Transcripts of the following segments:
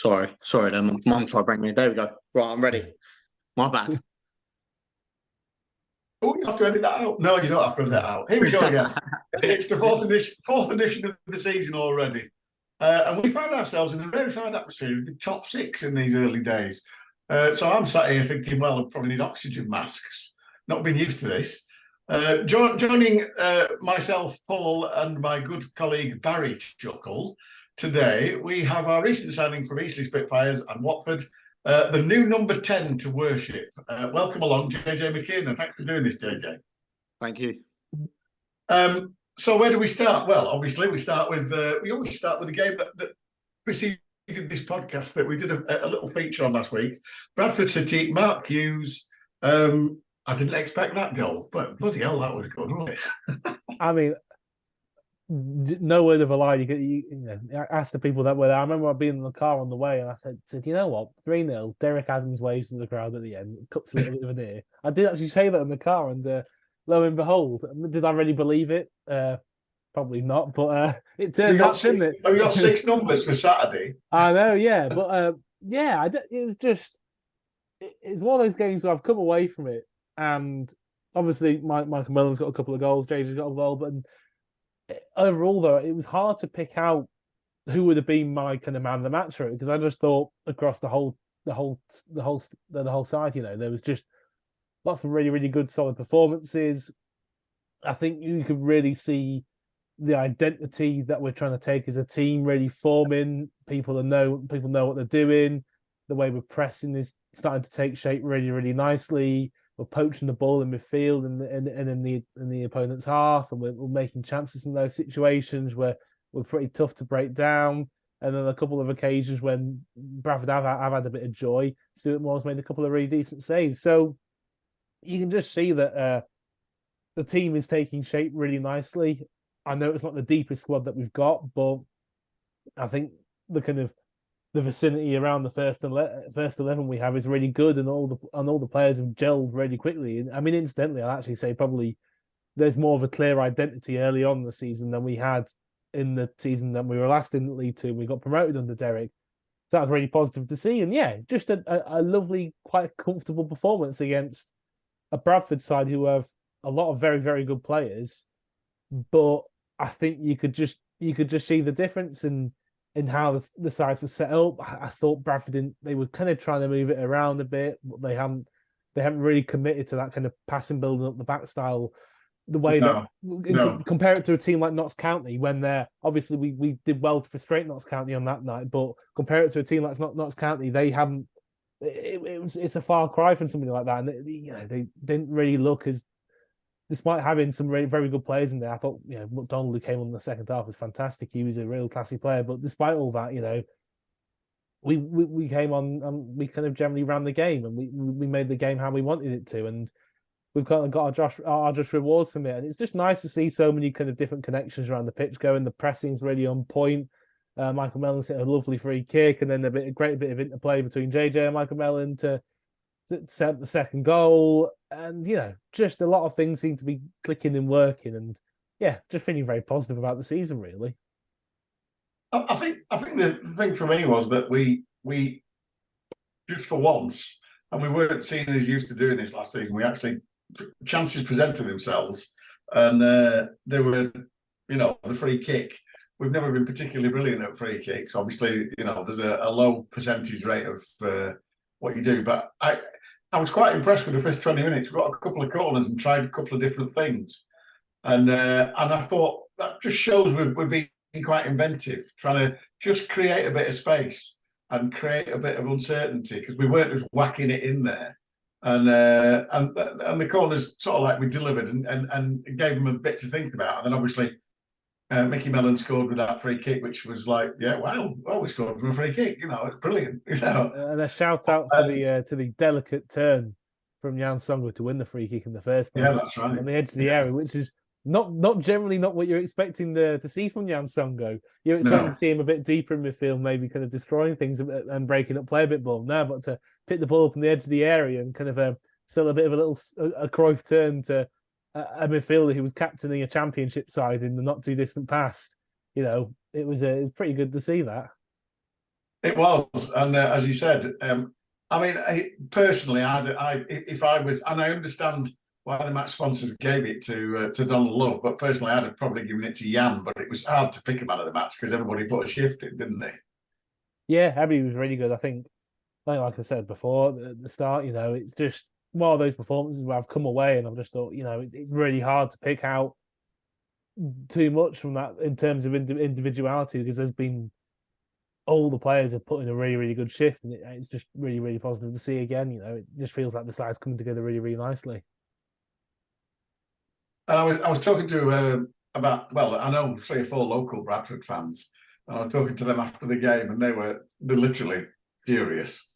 Sorry, then. Mum tried to bring me. There we go. Right, I'm ready. My bad. Oh, you have to edit that out. No, you don't have to edit that out. Here we go again. It's the fourth edition of the season already. And we found ourselves in a very fine atmosphere of the top six in these early days. So I'm sat here thinking, well, I probably need oxygen masks. Not been used to this. Joining myself, Paul, and my good colleague Barry Chuckle, today we have our recent signing from Eastleigh Spitfires and Watford, the new number 10 to worship. Welcome along, JJ McKiernan. Thanks for doing this, JJ. Thank you. So where do we start? Well, obviously we always start with the game that preceded this podcast that we did a little feature on last week. Bradford City, Mark Hughes. I didn't expect that goal, but bloody hell, that was good, wasn't it? I mean, no word of a lie. You ask the people that were there. I remember being in the car on the way, and I said, you know what? 3-0. Derek Adams waves to the crowd at the end, cuts a little bit of an ear. I did actually say that in the car, and lo and behold, did I really believe it? Probably not, but it turned out, didn't it? We got 6 numbers for Saturday. I know, yeah, but it was just it's one of those games where I've come away from it, and obviously Michael Mellon's got a couple of goals, JJ's got a goal, but overall though, it was hard to pick out who would have been my kind of man of the match for it, because I just thought across the whole side, there was just lots of really, really good, solid performances. I think you could really see the identity that we're trying to take as a team really forming. People know what they're doing. The way we're pressing is starting to take shape really, really nicely. We're poaching the ball in midfield and in the opponent's half, and we're making chances in those situations where we're pretty tough to break down. And then a couple of occasions when Bradford have had a bit of joy, Stuart Moore's made a couple of really decent saves. So you can just see that the team is taking shape really nicely. I know it's not the deepest squad that we've got, but I think the vicinity around the first 11 we have is really good, and all the players have gelled really quickly. And I mean, incidentally, I'll actually say probably there's more of a clear identity early on in the season than we had in the season that we were last in League Two. We got promoted under Derek, so that was really positive to see. And yeah, just a lovely, quite comfortable performance against a Bradford side who have a lot of very, very good players, but I think you could just see the difference in how the sides were set up. I thought Bradford they were kind of trying to move it around a bit, but they haven't really committed to that kind of passing, building up the back style. The way compare it to a team like Notts County, when they're obviously we did well to frustrate Notts County on that night, but compare it to a team like Notts County, they haven't. It's a far cry from something like that, and they didn't really look as. Despite having some really, very good players in there, I thought McDonald, who came on in the second half, was fantastic. He was a real classy player. But despite all that, we came on and we kind of generally ran the game, and we made the game how we wanted it to, and we've kind of got our just rewards from it. And it's just nice to see so many kind of different connections around the pitch going. The pressing's really on point. Michael Mellon's hit a lovely free kick, and then a great bit of interplay between JJ and Michael Mellon to set the second goal. And just a lot of things seem to be clicking and working, and just feeling very positive about the season, really. I think the thing for me was that we just for once, and we weren't seen as used to doing this last season, we actually chances presented themselves, and they were the free kick. We've never been particularly brilliant at free kicks. Obviously, there's a low percentage rate of what you do, but I was quite impressed with the first 20 minutes. We got a couple of corners and tried a couple of different things. And I thought that just shows we're being quite inventive, trying to just create a bit of space and create a bit of uncertainty, because we weren't just whacking it in there. And the corners sort of like we delivered and gave them a bit to think about. And then obviously Mickey Mellon scored with that free kick, which was like, wow, we scored from a free kick. It's brilliant. And a shout out for to the delicate turn from Jan Songo to win the free kick in the first place. Yeah, that's right. On the edge of the area, which is not generally not what you're expecting to see from Jan Songo. You're expecting to see him a bit deeper in midfield, maybe kind of destroying things and breaking up play a bit more. No, but to pick the ball up on the edge of the area and kind of still a bit of a Cruyff turn to a midfielder who was captaining a championship side in the not too distant past. It was pretty good to see that. It was, and as you said, I mean, personally, if I was, and I understand why the match sponsors gave it to Donald Love, but personally, I'd have probably given it to Jan. But it was hard to pick a man of the match because everybody put a shift in, didn't they? Yeah, Abby was really good. I think, like I said before at the start, it's just one of those performances where I've come away and I've just thought, it's really hard to pick out too much from that in terms of individuality because there's been all the players have put in a really, really good shift, and it's just really, really positive to see again. It just feels like the side's coming together really, really nicely. And I was talking to about, well, I know 3 or 4 local Bradford fans, and I was talking to them after the game, and they're literally furious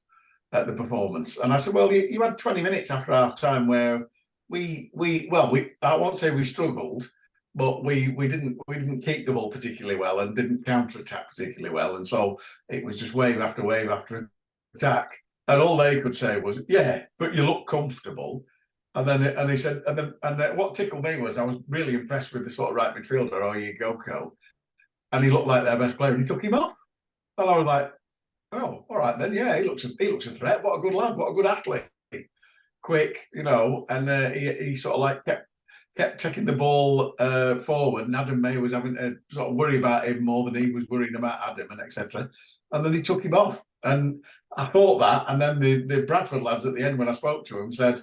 at the performance. And I said, well, you had 20 minutes after half time where we I won't say we struggled, but we didn't keep the ball particularly well and didn't counter attack particularly well, and so it was just wave after wave after attack, and all they could say was, "Yeah, but you look comfortable." And he said, and what tickled me was I was really impressed with the sort of right midfielder, Oye Goko, and he looked like their best player, and he took him off, and I was like, "Oh, all right then, yeah, he looks a threat. What a good lad, what a good athlete, quick, and he sort of like kept taking the ball forward, and Adam May was having to sort of worry about him more than he was worrying about Adam and etc. And then he took him off, and I thought that, and then the Bradford lads at the end when I spoke to him said,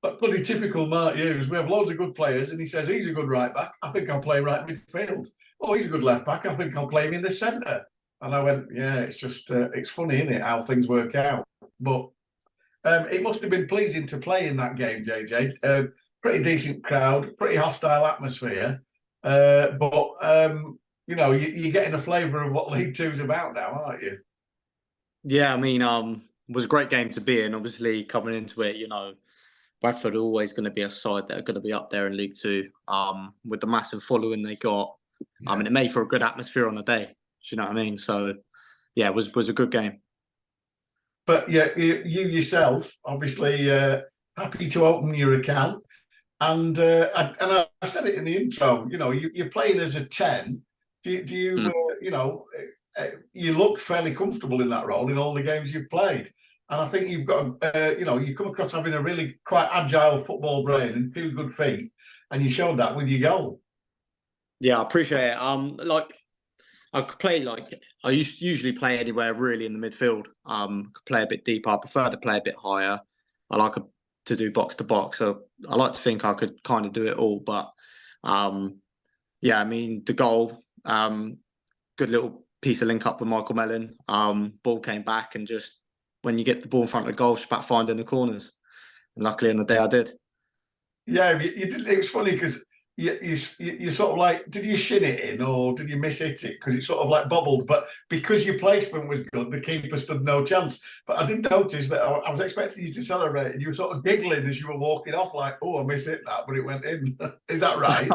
"But bloody typical Mark Hughes. We have loads of good players, and he says he's a good right back. I think I'll play right midfield. Oh, he's a good left back. I think I'll play him in the centre." And I went, "Yeah, it's just it's funny, isn't it, how things work out?" But it must have been pleasing to play in that game, JJ. Pretty decent crowd, pretty hostile atmosphere. But you're getting a flavour of what League Two's about now, aren't you? Yeah, I mean, it was a great game to be in. Obviously, coming into it, Bradford are always going to be a side that are going to be up there in League Two. With the massive following they got, I mean, it made for a good atmosphere on the day. Do you know what I mean? So, yeah, it was a good game. But yeah, you yourself, obviously, happy to open your account. And I said it in the intro. You're playing as a 10. Do you you looked fairly comfortable in that role in all the games you've played, and I think you've got you come across having a really quite agile football brain and 2 good feet, and you showed that with your goal. Yeah, I appreciate it. I could play I usually play anywhere really in the midfield. Could play a bit deeper. I prefer to play a bit higher. I like to do box to box. So I like to think I could kind of do it all. But yeah, I mean the goal, good little piece of link up with Michael Mellon. Ball came back, and just when you get the ball in front of the goal, it's about finding the corners. And luckily on the day I did. Yeah, you did. It was funny because you sort of like, did you shin it in or did you miss hit it? Because it sort of like bobbled, but because your placement was good, the keeper stood no chance. But I did notice that I was expecting you to celebrate, and you were sort of giggling as you were walking off, like, "Oh, I miss it that," but it went in. Is that right?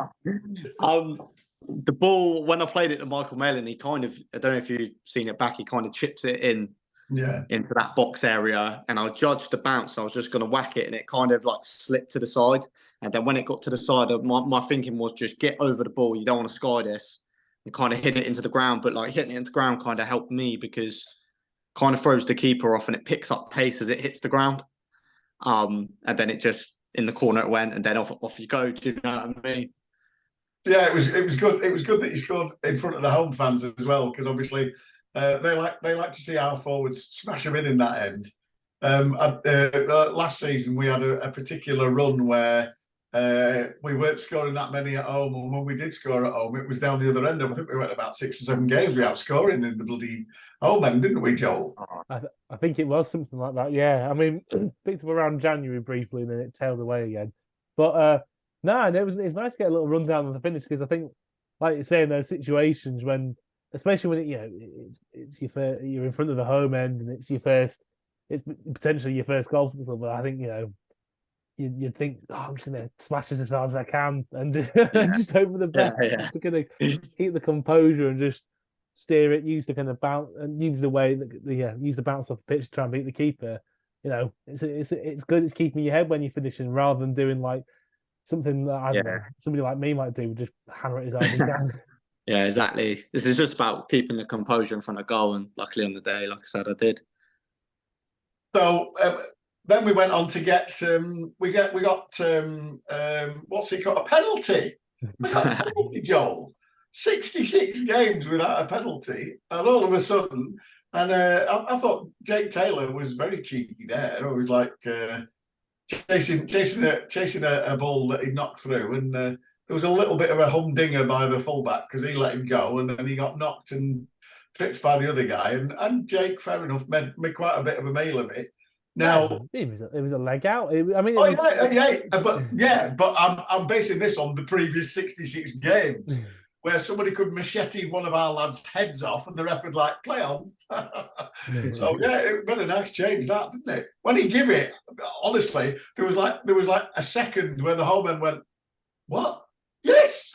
The ball, when I played it to Michael Mellon, he kind of, I don't know if you've seen it back, he kind of chips it in into that box area, and I judged the bounce. I was just going to whack it, and it kind of like slipped to the side. And then when it got to the side, my thinking was just get over the ball. You don't want to sky this, and kind of hit it into the ground. But like hitting it into the ground kind of helped me because kind of throws the keeper off, and it picks up pace as it hits the ground. And then it just in the corner it went, and then off you go. Do you know what I mean? Yeah, it was good. It was good that he scored in front of the home fans as well, because obviously they like to see our forwards smash them in that end. Last season we had a particular run where we weren't scoring that many at home, and when we did score at home, it was down the other end. I think we went about 6 or 7 games without scoring in the bloody home end, didn't we, Joel? I think it was something like that. Yeah, I mean, picked up around January briefly, and then it tailed away again. But no, and it's nice to get a little rundown on the finish because I think, like you say, in those situations when, especially when it's your first, you're in front of the home end and it's potentially your first goal for the club. But I think you'd think, oh, I'm just gonna smash it as hard as I can and just hope for the best to kind of keep the composure and just steer it, use the kind of bounce and use the way use the bounce off the pitch to try and beat the keeper. It's good. It's keeping your head when you're finishing rather than doing like something that I don't know, somebody like me might do, just hammer it as hard as he can. Yeah, exactly. This is just about keeping the composure in front of goal, and luckily on the day, like I said, I did. So then we went on to get we got what's it called, a penalty. We got a penalty, Joel. 66 games without a penalty, and all of a sudden, and I thought Jake Taylor was very cheeky there. I was like chasing a ball that he knocked through, and there was a little bit of a humdinger by the fullback because he let him go, and then he got knocked and tripped by the other guy, and Jake, fair enough, made quite a bit of a meal of it. Now it was a leg out. But I'm basing this on the previous 66 games where somebody could machete one of our lads' heads off, and the ref would like play on. So it made a nice change, that, didn't it? When he gave it, honestly, there was like a second where the whole man went, "What? Yes."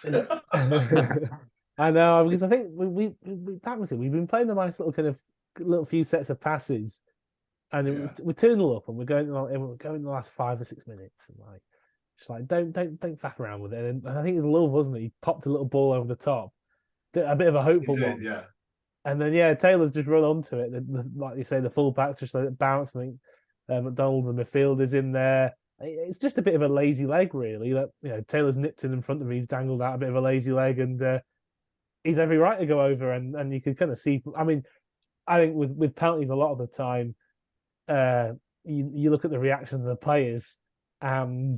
I know, because I think we that was it. We've been playing a nice little few sets of passes, and we're 2-0 up, and we're going the last 5 or 6 minutes, and just like don't faff around with it. And I think it was Lil, wasn't it? He popped a little ball over the top, a bit of a hopeful one. Yeah. And then Taylor's just run onto it. Like you say, the fullbacks just let it bounce. I think McDonald, the midfielder's in there. It's just a bit of a lazy leg, really. That Taylor's nipped in front of me. He's dangled out a bit of a lazy leg, and he's every right to go over. And you can kind of see. I mean, I think with penalties, a lot of the time, you look at the reaction of the players, and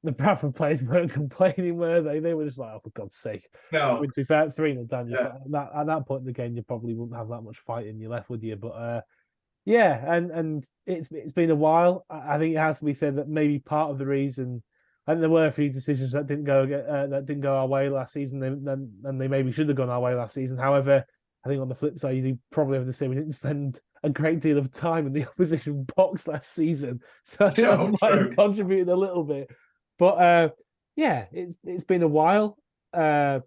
the Bradford players weren't complaining, were they? They were just like, "Oh, for God's sake!" No. To be fair, 3-0 down. At that point in the game, you probably wouldn't have that much fight in you left, would you? But and it's been a while. I think it has to be said that maybe part of the reason, and there were a few decisions that didn't go our way last season, and they maybe should have gone our way last season. However, I think on the flip side, you probably have to say we didn't spend a great deal of time in the opposition box last season, so I think that might have contributed a little bit. But it's been a while, and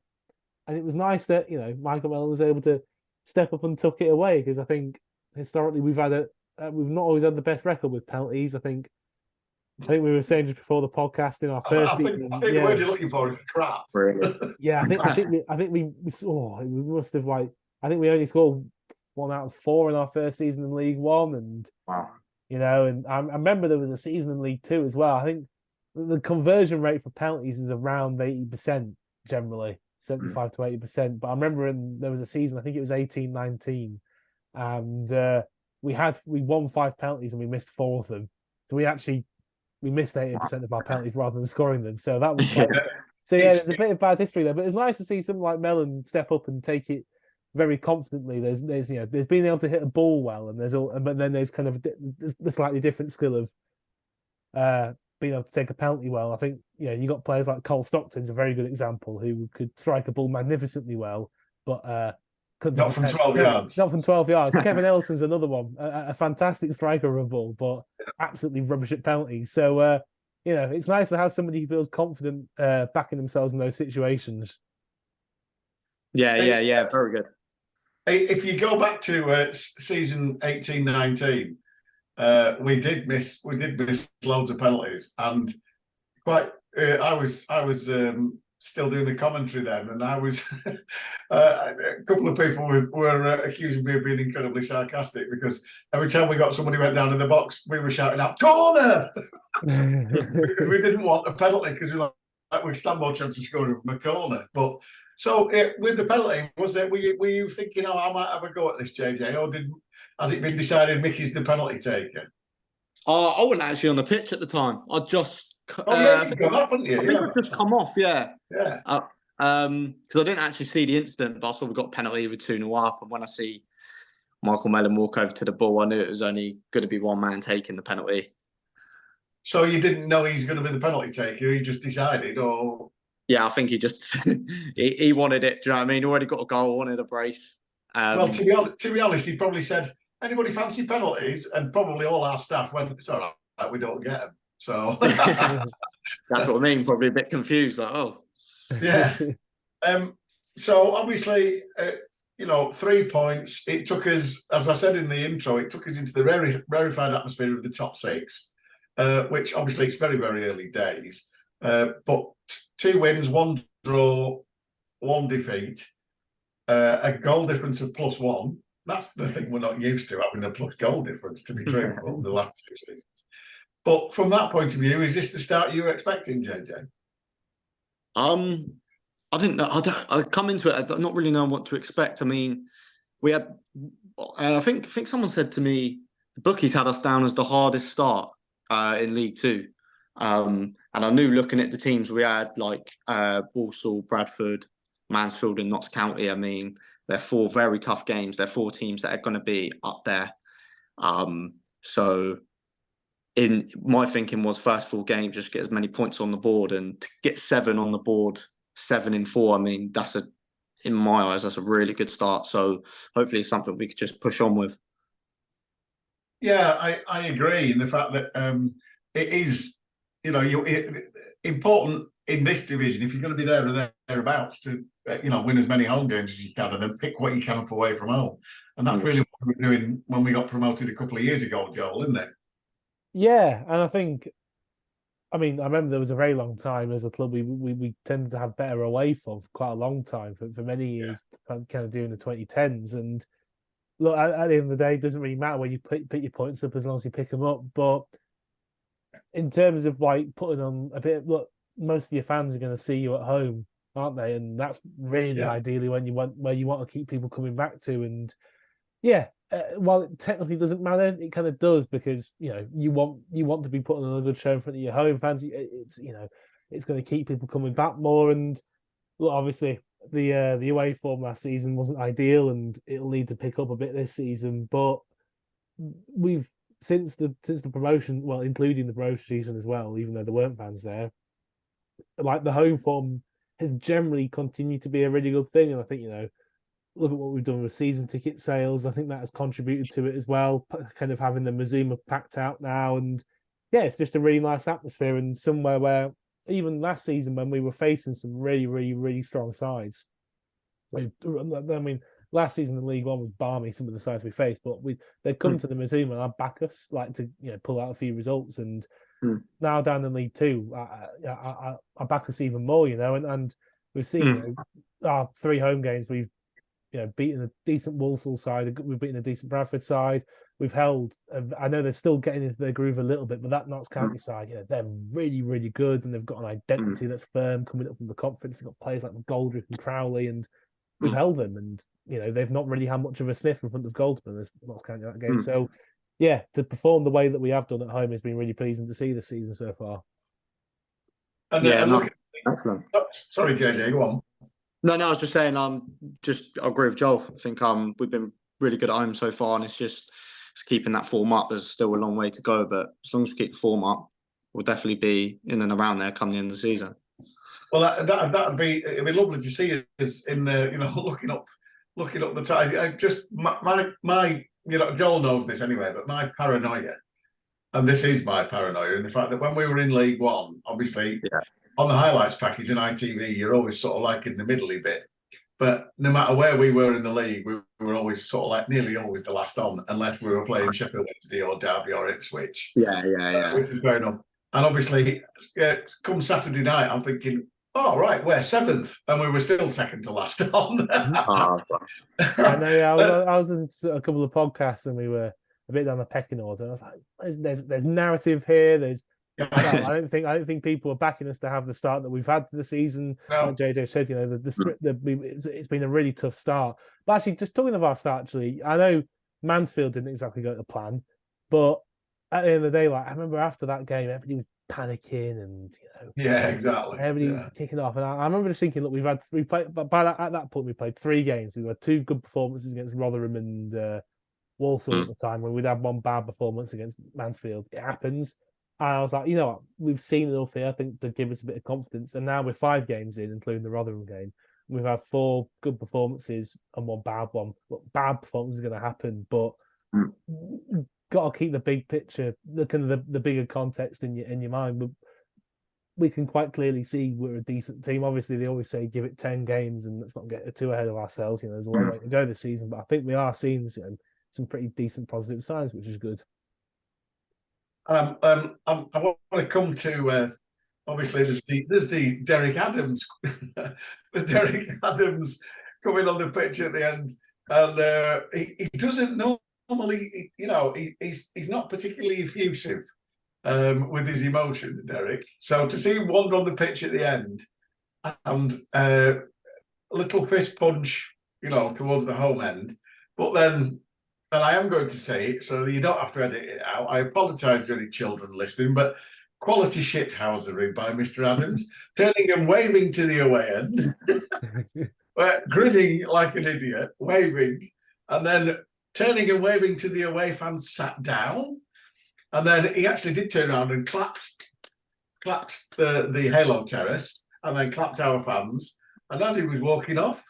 it was nice that Michael Mellon was able to step up and tuck it away, because I think historically we've not always had the best record with penalties. I think we were saying just before the podcast in our first season. I think the word you're looking for is crap. Really? Yeah, I think we must have I think we only scored 1 out of 4 in our first season in League One, and wow. And I remember there was a season in League Two as well. I think the conversion rate for penalties is around 80% generally, 75 to 80%. But I remember there was a season, I think it was 18-19, and we won 5 penalties and we missed 4 of them. So we missed 80% of our penalties rather than scoring them. So that was quite. So there's a bit of bad history there, but it's nice to see someone like Mellon step up and take it very confidently. There's being able to hit a ball well, and but then there's kind of the slightly different skill of being able to take a penalty well. I think you got players like Cole Stockton's a very good example, who could strike a ball magnificently well, but couldn't not from 12 yards. Not from 12 yards. Kevin Ellison's another one, a fantastic striker of a ball, but absolutely rubbish at penalties. So it's nice to have somebody who feels confident backing themselves in those situations. Yeah, very good. If you go back to season 18-19, we did miss loads of penalties, and I was still doing the commentary then, and I was a couple of people were accusing me of being incredibly sarcastic, because every time we got somebody went down in the box, we were shouting out "corner." We didn't want a penalty because we stand more chance of scoring from a corner. But so with the penalty, were you thinking, I might have a go at this, JJ, or has it been decided Mickey's the penalty taker? I wasn't actually on the pitch at the time. I just you've gone off, haven't you? I think I've just come off, yeah. Yeah. Because I didn't actually see the incident, but I saw we got a penalty with 2-0 up, and when I see Michael Mellon walk over to the ball, I knew it was only going to be one man taking the penalty. So you didn't know he's going to be the penalty taker? He just decided, or? Yeah, I think he just he wanted it. Do you know what I mean? He already got a goal, wanted a brace. Well, to be honest, he probably said, "Anybody fancy penalties?" And probably all our staff went, "It's all right, we don't get them." So that's what I mean. Probably a bit confused, like, oh, yeah. So obviously, 3 points. It took us, as I said in the intro, it took us into the rarefied atmosphere of the top 6, which obviously it's very, very early days. But 2 wins, 1 draw, 1 defeat. a goal difference of +1. That's the thing we're not used to, having a plus goal difference, to be truthful, the last 2 seasons. But from that point of view, is this the start you were expecting, JJ? I didn't know. I come into it. I don't not really know what to expect. I mean, we had. I think someone said to me, the bookies had us down as the hardest start in League Two, and I knew looking at the teams we had, like Walsall, Bradford, Mansfield, and Notts County. I mean, they're 4 very tough games. They're 4 teams that are going to be up there. So, in my thinking was first 4 games, just get as many points on the board, and to get 7 on the board, 7 in 4. I mean, in my eyes, that's a really good start. So hopefully, it's something we could just push on with. Yeah, I agree in the fact that it is, important in this division, if you're going to be there or thereabouts, to win as many home games as you can, and then pick what you can up away from home. And that's really what we were doing when we got promoted a couple of years ago, Joel, isn't it? Yeah, and I remember there was a very long time as a club we tended to have better away for quite a long time for many years, kind of doing the 2010s. And look, at the end of the day, it doesn't really matter where you pick your points up as long as you pick them up. But in terms of like putting on a bit, look, most of your fans are going to see you at home, aren't they? And that's really ideally where you want to keep people coming back to. And while it technically doesn't matter, it kind of does, because you want to be putting on a good show in front of your home fans. It's going to keep people coming back more. And look, obviously the away form last season wasn't ideal, and it'll need to pick up a bit this season. But we've since the promotion, well, including the promotion season as well, even though there weren't fans there, like the home form has generally continued to be a really good thing. And I think look at what we've done with season ticket sales. I think that has contributed to it as well, kind of having the Mazuma packed out now. And it's just a really nice atmosphere, and somewhere where even last season when we were facing some really, really, really strong sides, I mean, last season in League One was balmy, some of the sides we faced, but they'd come to the Mazuma and I'd back us to pull out a few results. And now down in League Two, I back us even more, and we've seen our 3 home games, we've beaten a decent Walsall side, we've beaten a decent Bradford side, we've held. I know they're still getting into their groove a little bit, but that Notts County side, they're really, really good, and they've got an identity that's firm coming up from the conference. They've got players like Goldrick and Crowley, and we've held them, and they've not really had much of a sniff in front of Goldman as Notts County that game. So to perform the way that we have done at home has been really pleasing to see this season so far. And sorry, JJ, go on. No, I was just saying, I agree with Joel. I think we've been really good at home so far, and it's keeping that form up. There's still a long way to go, but as long as we keep the form up, we'll definitely be in and around there come the end of the season. Well, it'd be lovely to see us in the looking up the ties. Just my Joel knows this anyway, but my paranoia, and this is my paranoia, in the fact that when we were in League One, obviously. Yeah. On the highlights package in ITV, you're always sort of like in the middly bit. But no matter where we were in the league, we were always sort of like nearly always the last on, unless we were playing Sheffield Wednesday or Derby or Ipswich. Yeah. Which is fair enough. And obviously, come Saturday night, I'm thinking, oh, right, we're 7th. And we were still second to last on. I know. I was listening to a couple of podcasts, and we were a bit down the pecking order. I was like, there's narrative here. I don't think people are backing us to have the start that we've had to the season. No. Like JJ said, it's been a really tough start. But actually, just talking of our start, I know Mansfield didn't exactly go to plan, but at the end of the day, I remember after that game, everybody was panicking, and exactly, everybody was kicking off. And I remember just thinking, look, we played, but at that point we played 3 games. We had 2 good performances against Rotherham and Walsall at the time, when we'd had 1 bad performance against Mansfield. It happens. And I was like, what? We've seen enough here, I think, to give us a bit of confidence. And now we're 5 games in, including the Rotherham game. We've had 4 good performances and 1 bad one. Look, bad performance is going to happen, but you've got to keep the big picture, the bigger context in your mind. We can quite clearly see we're a decent team. Obviously, they always say give it 10 games and let's not get too ahead of ourselves. There's a long way to go this season, but I think we are seeing some pretty decent positive signs, which is good. I want to come to obviously there's the Derek Adams the Derek Adams coming on the pitch at the end, and he doesn't normally, he's not particularly effusive with his emotions, Derek. So to see him wander on the pitch at the end and a little fist punch, towards the home end, but then. And I am going to say it, so you don't have to edit it out. I apologise to any children listening, but quality shithousery by Mr. Adams, turning and waving to the away end, grinning like an idiot, waving, and then turning and waving to the away fans sat down. And then he actually did turn around and clapped the Halo Terrace, and then clapped our fans. And as he was walking off,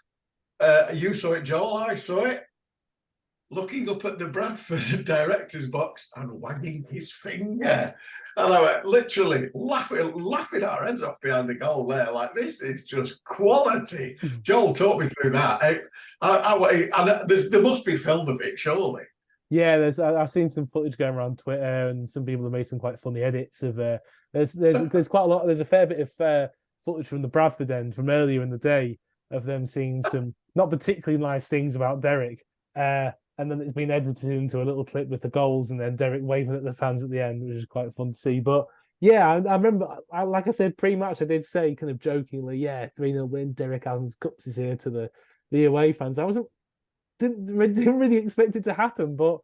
you saw it, Joel, I saw it, looking up at the Bradford director's box and wagging his finger. And I went, literally laughing our heads off behind the goal there. Like, this is just quality. Joel taught me through that. There must be film of it, surely. Yeah, I've seen some footage going around Twitter, and some people have made some quite funny edits of. There's quite a lot. There's a fair bit of footage from the Bradford end from earlier in the day of them seeing some not particularly nice things about Derek. And then it's been edited into a little clip with the goals, and then Derek waving at the fans at the end, which is quite fun to see. But yeah, I remember, like I said pre-match, I did say kind of jokingly, 3-0 win. Derek Adams cups his ear to the away fans. I didn't really expect it to happen, but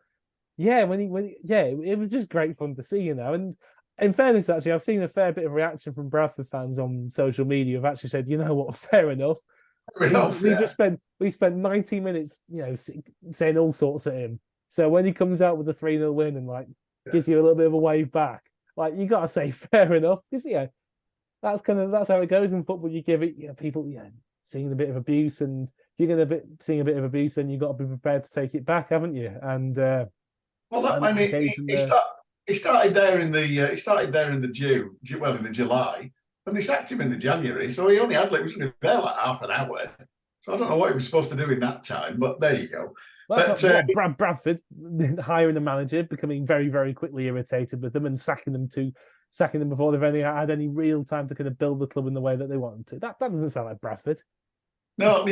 yeah, it was just great fun to see, And in fairness, actually, I've seen a fair bit of reaction from Bradford fans on social media who've actually said, you know what, fair enough. We spent 90 minutes, saying all sorts at him. So when he comes out with a 3-0 win and gives you a little bit of a wave back, you gotta say fair enough, because that's how it goes in football. You give it, people, seeing a bit of abuse, and if you're going to seeing a bit of abuse, then you've got to be prepared to take it back, haven't you? And he started there in the July. And they sacked him in the January, so he only had he was only there half an hour. So I don't know what he was supposed to do in that time, but there you go. Bradford hiring a manager, becoming very, very quickly irritated with them and sacking them before they've had any real time to kind of build the club in the way that they want them to. That doesn't sound like Bradford. What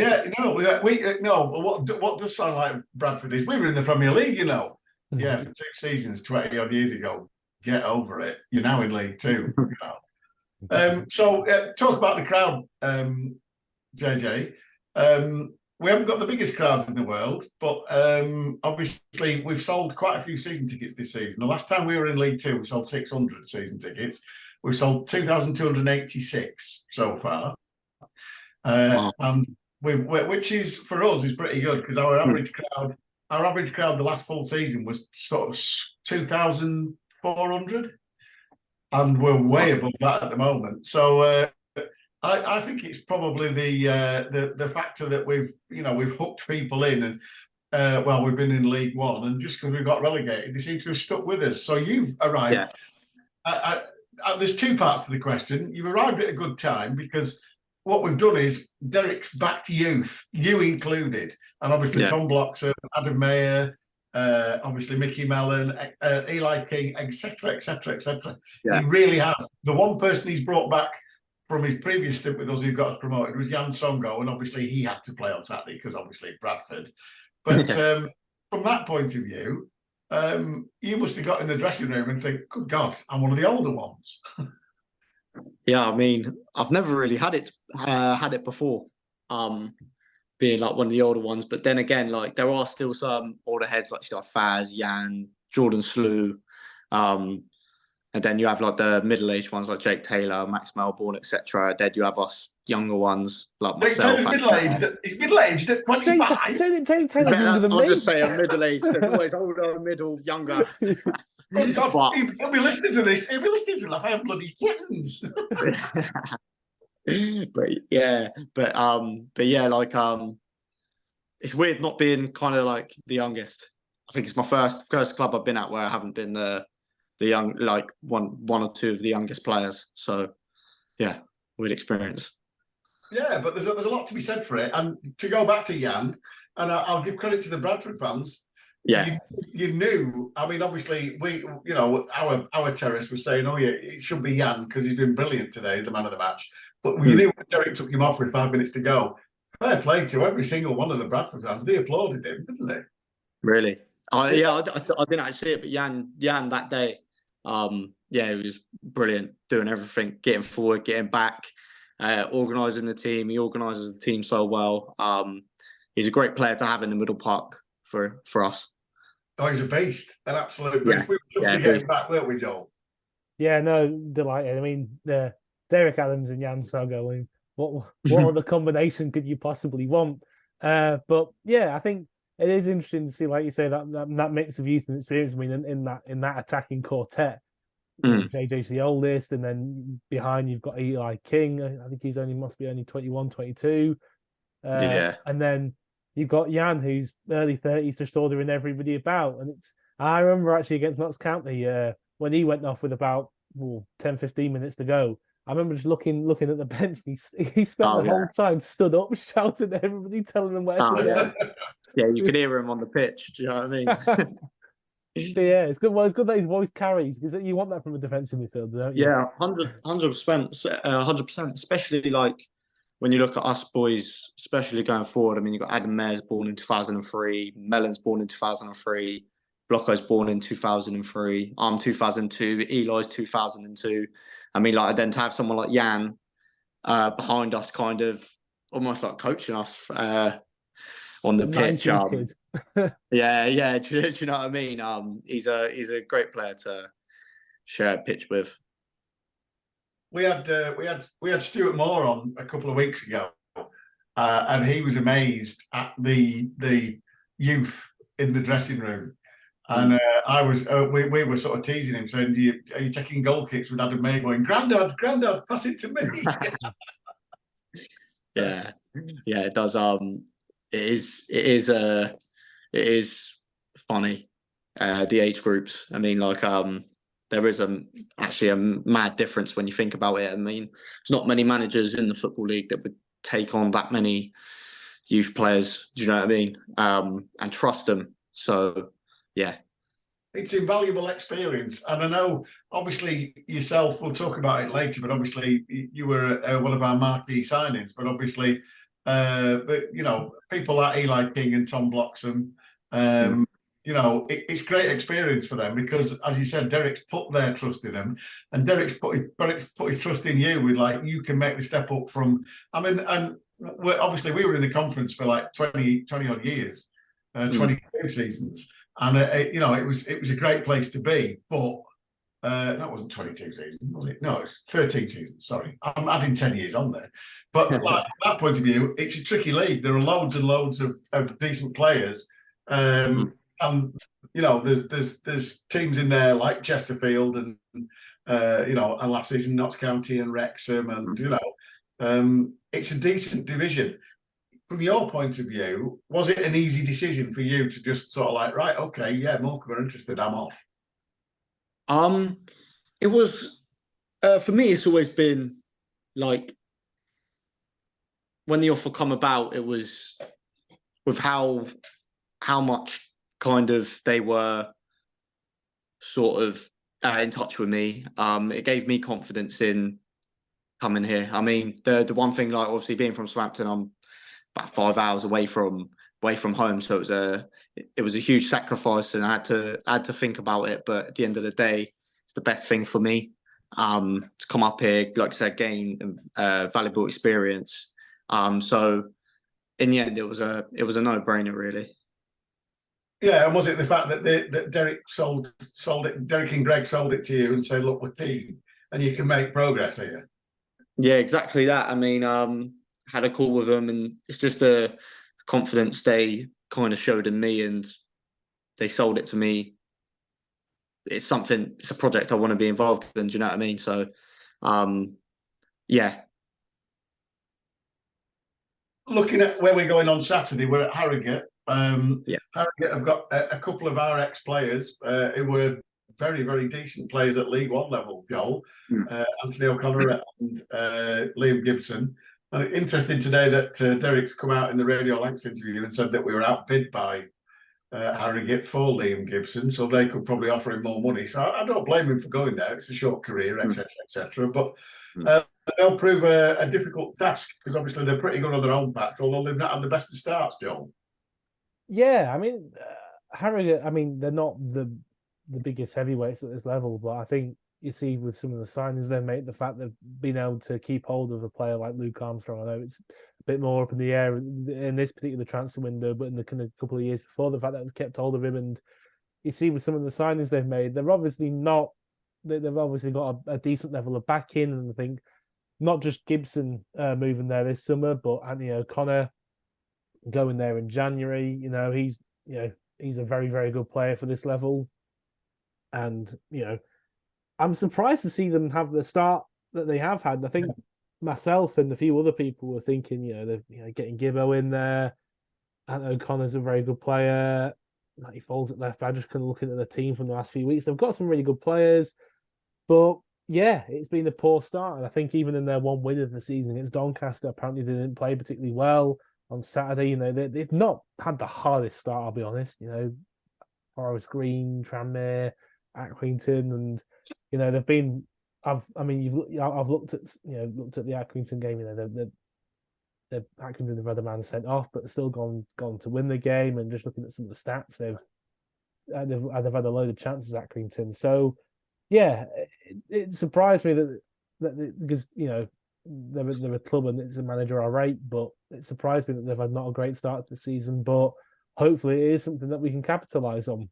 does sound like Bradford is we were in the Premier League, for 2 seasons 20 odd years ago. Get over it. You're now in League Two, So talk about the crowd, JJ. We haven't got the biggest crowds in the world, but obviously we've sold quite a few season tickets this season. The last time we were in League Two, we sold 600 season tickets. We've sold 2,286 so far, wow. And which is for us is pretty good, because our average crowd the last full season was sort of 2,400. And we're way above that at the moment. So I think it's probably the factor that we've hooked people in, and we've been in League One, and just because we got relegated, they seem to have stuck with us. So you've arrived. Yeah. There's two parts to the question. You've arrived at a good time, because what we've done is Derek's back to youth, you included, and obviously Tom Bloxham, Adam Mayer. Obviously Mickey Mellon, Eli King, etc., etc., etc. He really has. The one person he's brought back from his previous stint with us who got us promoted was Jan Songo, and obviously he had to play on Saturday because obviously Bradford. But from that point of view, you must have got in the dressing room and think, good God, I'm one of the older ones. Yeah, I mean, I've never really had it before. Being one of the older ones, but then again, there are still some older heads like Faz, Jan, Jordan Slew, and then you have the middle-aged ones like Jake Taylor, Max Melbourne, etc. Then you have us younger ones like myself. He's middle-aged at 25. Jake Taylor's younger than me. I'll just say I'm middle-aged. There's always older, middle, younger. Oh God, he'll be listening to this. He'll be listening to Lafayette Bloody Kittens. But yeah, it's weird not being kind of the youngest. I think it's my first club I've been at where I haven't been the young, one or two of the youngest players. So yeah, weird experience. Yeah, but there's a lot to be said for it. And to go back to Jan, and I'll give credit to the Bradford fans. Yeah, you knew. I mean, obviously, our terrace was saying, "Oh yeah, it should be Jan because he's been brilliant today, the man of the match." But you knew when Derek took him off with 5 minutes to go. fair play to every single one of the Bradford fans. They applauded him, didn't they? Really? I didn't actually see it, but Jan that day, it was brilliant, doing everything, getting forward, getting back, organising the team. He organises the team so well. He's a great player to have in the middle park for us. Oh, he's a beast, an absolute beast. We were just to get him back, weren't we, Joel? Yeah, no, delighted. I mean, Derek Adams and Jan Sogo. I mean, what other combination could you possibly want? But yeah, I think it is interesting to see, like you say, that mix of youth and experience. I mean, in that attacking quartet, JJ's the oldest, and then behind you've got Eli King. I think he's must be only 21, 22. And then you've got Jan, who's early 30s, just ordering everybody about. And I remember actually against Notts County, when he went off with about 10, 15 minutes to go. I remember just looking at the bench. He spent the whole time stood up, shouting at everybody, telling them where to go. Yeah, you could hear him on the pitch. Do you know what I mean? Yeah, it's good. Well, it's good that his voice carries, because you want that from a defensive midfielder, don't you? Yeah, 100%. Especially like when you look at us boys, especially going forward. I mean, you've got Adam Mayer's born in 2003, Mellon's born in 2003, Blocko's born in 2003. I'm 2002. Eli's 2002. I mean, like, then to have someone like Jan behind us, kind of almost like coaching us on the pitch. Yeah. Do you know what I mean? He's a great player to share a pitch with. We had Stuart Moore on a couple of weeks ago, and he was amazed at the youth in the dressing room. And we were sort of teasing him, saying, "Are you taking goal kicks with Adam May going, Grandad, pass it to me?" Yeah, it does. It is funny. The age groups. I mean, like, there is actually a mad difference when you think about it. I mean, there's not many managers in the Football League that would take on that many youth players. Do you know what I mean? And trust them. So, yeah. It's invaluable experience. And I know, obviously, yourself, we'll talk about it later, but obviously you were one of our marquee signings. But obviously, people like Eli King and Tom Bloxham, it's great experience for them because, as you said, Derek's put their trust in them, and Derek's put his trust in you with, like, you can make the step up from. I mean, and we were in the conference for like 20 odd years, 22 seasons. And it was a great place to be, but that wasn't 22 seasons, was it? No, it's 13 seasons. Sorry, I'm adding 10 years on there. But like, from that point of view, it's a tricky league. There are loads and loads of decent players, and there's teams in there like Chesterfield and and last season Notts County and Wrexham, and it's a decent division. From your point of view, was it an easy decision for you to just sort of like, right, okay, yeah, Morecambe are interested, I'm off? It was, for me, it's always been like, when the offer come about, it was with how much kind of they were sort of in touch with me. It gave me confidence in coming here. I mean, the one thing, like, obviously being from Southampton, I'm about 5 hours away from home, so it was a huge sacrifice, and I had to think about it. But at the end of the day, it's the best thing for me to come up here, like I said, gain valuable experience. So in the end, it was a no-brainer, really. Yeah, and was it the fact that Derek sold it? Derek and Greg sold it to you and said, "Look, we're keen, and you can make progress here." Yeah, exactly that. I mean, had a call with them, and it's just the confidence they kind of showed in me, and they sold it to me. It's a project I want to be involved in. Do you know what I mean? So, yeah. Looking at where we're going on Saturday, we're at Harrogate. Harrogate have got a couple of our ex-players who were very, very decent players at League One level, Joel. Anthony O'Connor and Liam Gibson. And interesting today that Derek's come out in the Radio Lancs interview and said that we were outbid by Harrogate for Liam Gibson, so they could probably offer him more money. So I don't blame him for going there. It's a short career, etc., etc. But they'll prove a difficult task because obviously they're pretty good on their own patch, although they've not had the best of starts, Joel. Yeah, I mean, Harrogate, I mean, they're not the biggest heavyweights at this level, but I think you see with some of the signings they made, the fact they've been able to keep hold of a player like Luke Armstrong. I know it's a bit more up in the air in this particular transfer window, but in the kind of couple of years before, the fact that they've kept hold of him, and you see with some of the signings they've made, they've obviously got a decent level of backing, and I think not just Gibson moving there this summer, but Anthony O'Connor going there in January. He's a very, very good player for this level. And, I'm surprised to see them have the start that they have had. I think myself and a few other people were thinking, they're getting Gibbo in there. Anthony O'Connor's a very good player. He falls at left back. Just kind of looking at the team from the last few weeks. They've got some really good players. But yeah, it's been a poor start. And I think even in their one win of the season against Doncaster, apparently they didn't play particularly well on Saturday. They've not had the hardest start, I'll be honest. Forest Green, Tranmere, Accrington, and they've been. I've looked at the Accrington game. The Accrington have had a man sent off, but they've still gone to win the game. And just looking at some of the stats, they've had a load of chances at Accrington. So yeah, it surprised me that because they're a club and it's a manager all right, but it surprised me that they've had not a great start to the season. But hopefully, it is something that we can capitalise on.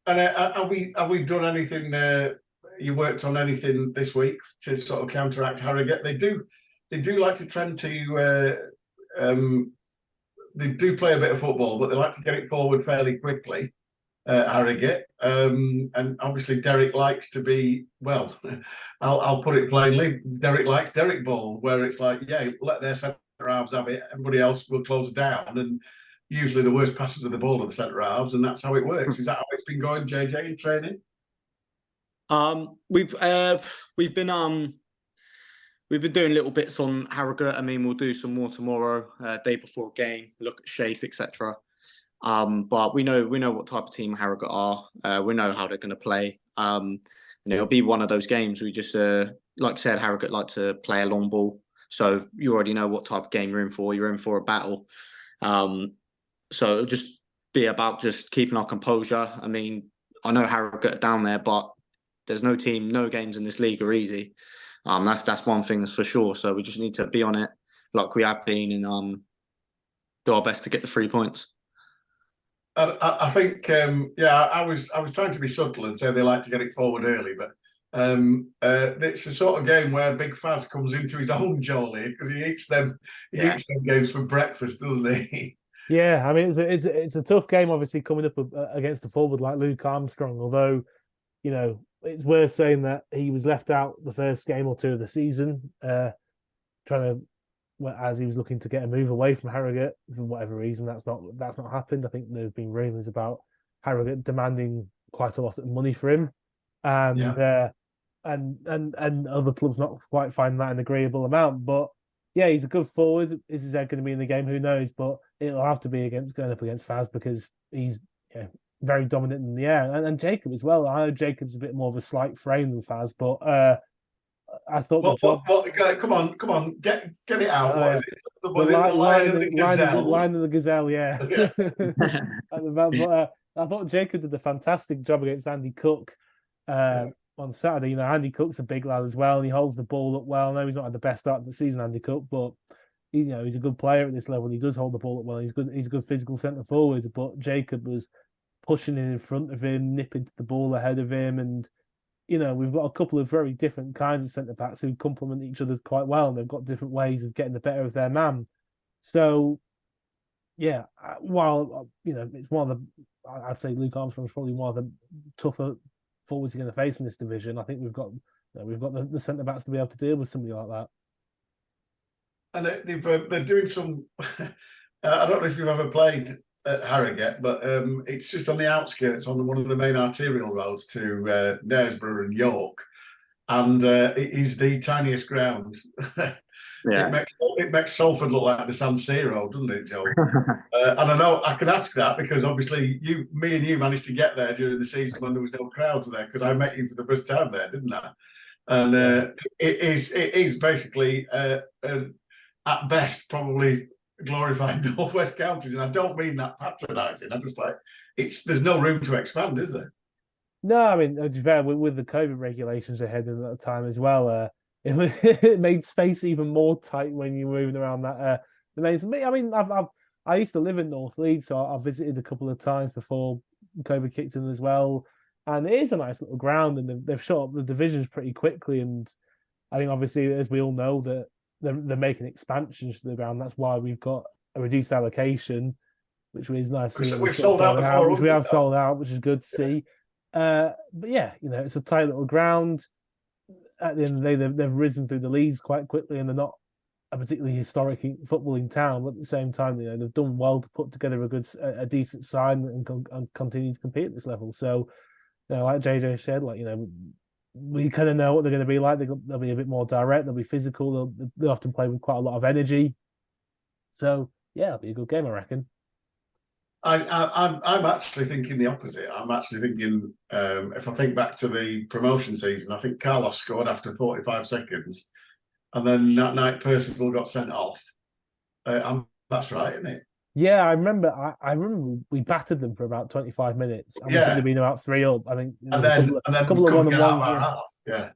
And have we done anything? You worked on anything this week to sort of counteract Harrogate? They do like to trend to. They do play a bit of football, but they like to get it forward fairly quickly. Harrogate, and obviously Derek likes to be well. I'll put it plainly. Derek likes Derek ball, where it's like, let their centre halves have it. Everybody else will close down, and usually the worst passes of the ball are the centre halves, and that's how it works. Is that how it's been going, JJ, in training? We've been doing little bits on Harrogate. I mean, we'll do some more tomorrow, day before a game, look at shape, etc. But we know what type of team Harrogate are. We know how they're going to play. It'll be one of those games. We just, like I said, Harrogate like to play a long ball. So you already know what type of game you're in for. You're in for a battle. So it'll just be about just keeping our composure. I mean, I know Harrogate are down there, but there's no games in this league are easy. That's one thing that's for sure. So we just need to be on it like we have been and do our best to get the 3 points. I think, I was trying to be subtle and say they like to get it forward early, but it's the sort of game where Big Faz comes into his own, Jolie, because he eats them games for breakfast, doesn't he? Yeah, I mean it's a tough game, obviously coming up against a forward like Luke Armstrong. Although, it's worth saying that he was left out the first game or two of the season, as he was looking to get a move away from Harrogate for whatever reason. That's not happened. I think there's been rumours about Harrogate demanding quite a lot of money for him, and other clubs not quite finding that an agreeable amount. But yeah, he's a good forward. Is his head going to be in the game? Who knows? But it'll have to be going up against Faz because he's very dominant in the air, and Jacob as well. I know Jacob's a bit more of a slight frame than Faz, but I thought come on, get it out. What is it? Was it the Lion and the Gazelle? Lion and the Gazelle, yeah. But I thought Jacob did a fantastic job against Andy Cook on Saturday. Andy Cook's a big lad as well, and he holds the ball up well. I know he's not had the best start of the season, Andy Cook, but he's a good player at this level. He does hold the ball up well. He's a good physical centre forward, but Jacob was pushing in front of him, nipping to the ball ahead of him, and we've got a couple of very different kinds of centre-backs who complement each other quite well, and they've got different ways of getting the better of their man. So, yeah, while, it's one of the, I'd say Luke Armstrong's probably one of the tougher forwards you're going to face in this division. I think we've got the centre-backs to be able to deal with somebody like that. And they're doing some, I don't know if you've ever played at Harrogate, but it's just on the outskirts on one of the main arterial roads to Knaresborough and York, and it is the tiniest ground it makes Salford look like the San Siro, doesn't it, Joel? And I know I can ask that because obviously me and you managed to get there during the season when there was no crowds there, because I met you for the first time there, didn't I? And it is basically at best probably glorified Northwest Counties, and I don't mean that patronising. I'm just like, there's no room to expand, is there? No, I mean, to be fair, with the COVID regulations ahead at that time as well, it made space even more tight when you're moving around that. I mean, I used to live in North Leeds, so I visited a couple of times before COVID kicked in as well, and it is a nice little ground, and they've shot up the divisions pretty quickly, and I think obviously, as we all know, that they're making expansions to the ground. That's why we've got a reduced allocation, which is nice to see. We've sold out, which we have sold out, which is good to see. But yeah, it's a tight little ground. At the end of the day, they've risen through the leagues quite quickly, and they're not a particularly historic footballing town. But at the same time, they've done well to put together a decent side and continue to compete at this level. So, like JJ said, we kind of know what they're going to be like. They'll be a bit more direct. They'll be physical. They often play with quite a lot of energy. So yeah, it'll be a good game, I reckon. I'm actually thinking the opposite. I'm actually thinking, if I think back to the promotion season, I think Carlos scored after 45 seconds, and then that night Percival got sent off. That's right, isn't it? Yeah, I remember. I remember we battered them for about 25 minutes. And I think they'd been about 3-up. I think, and then a couple of one-on-one.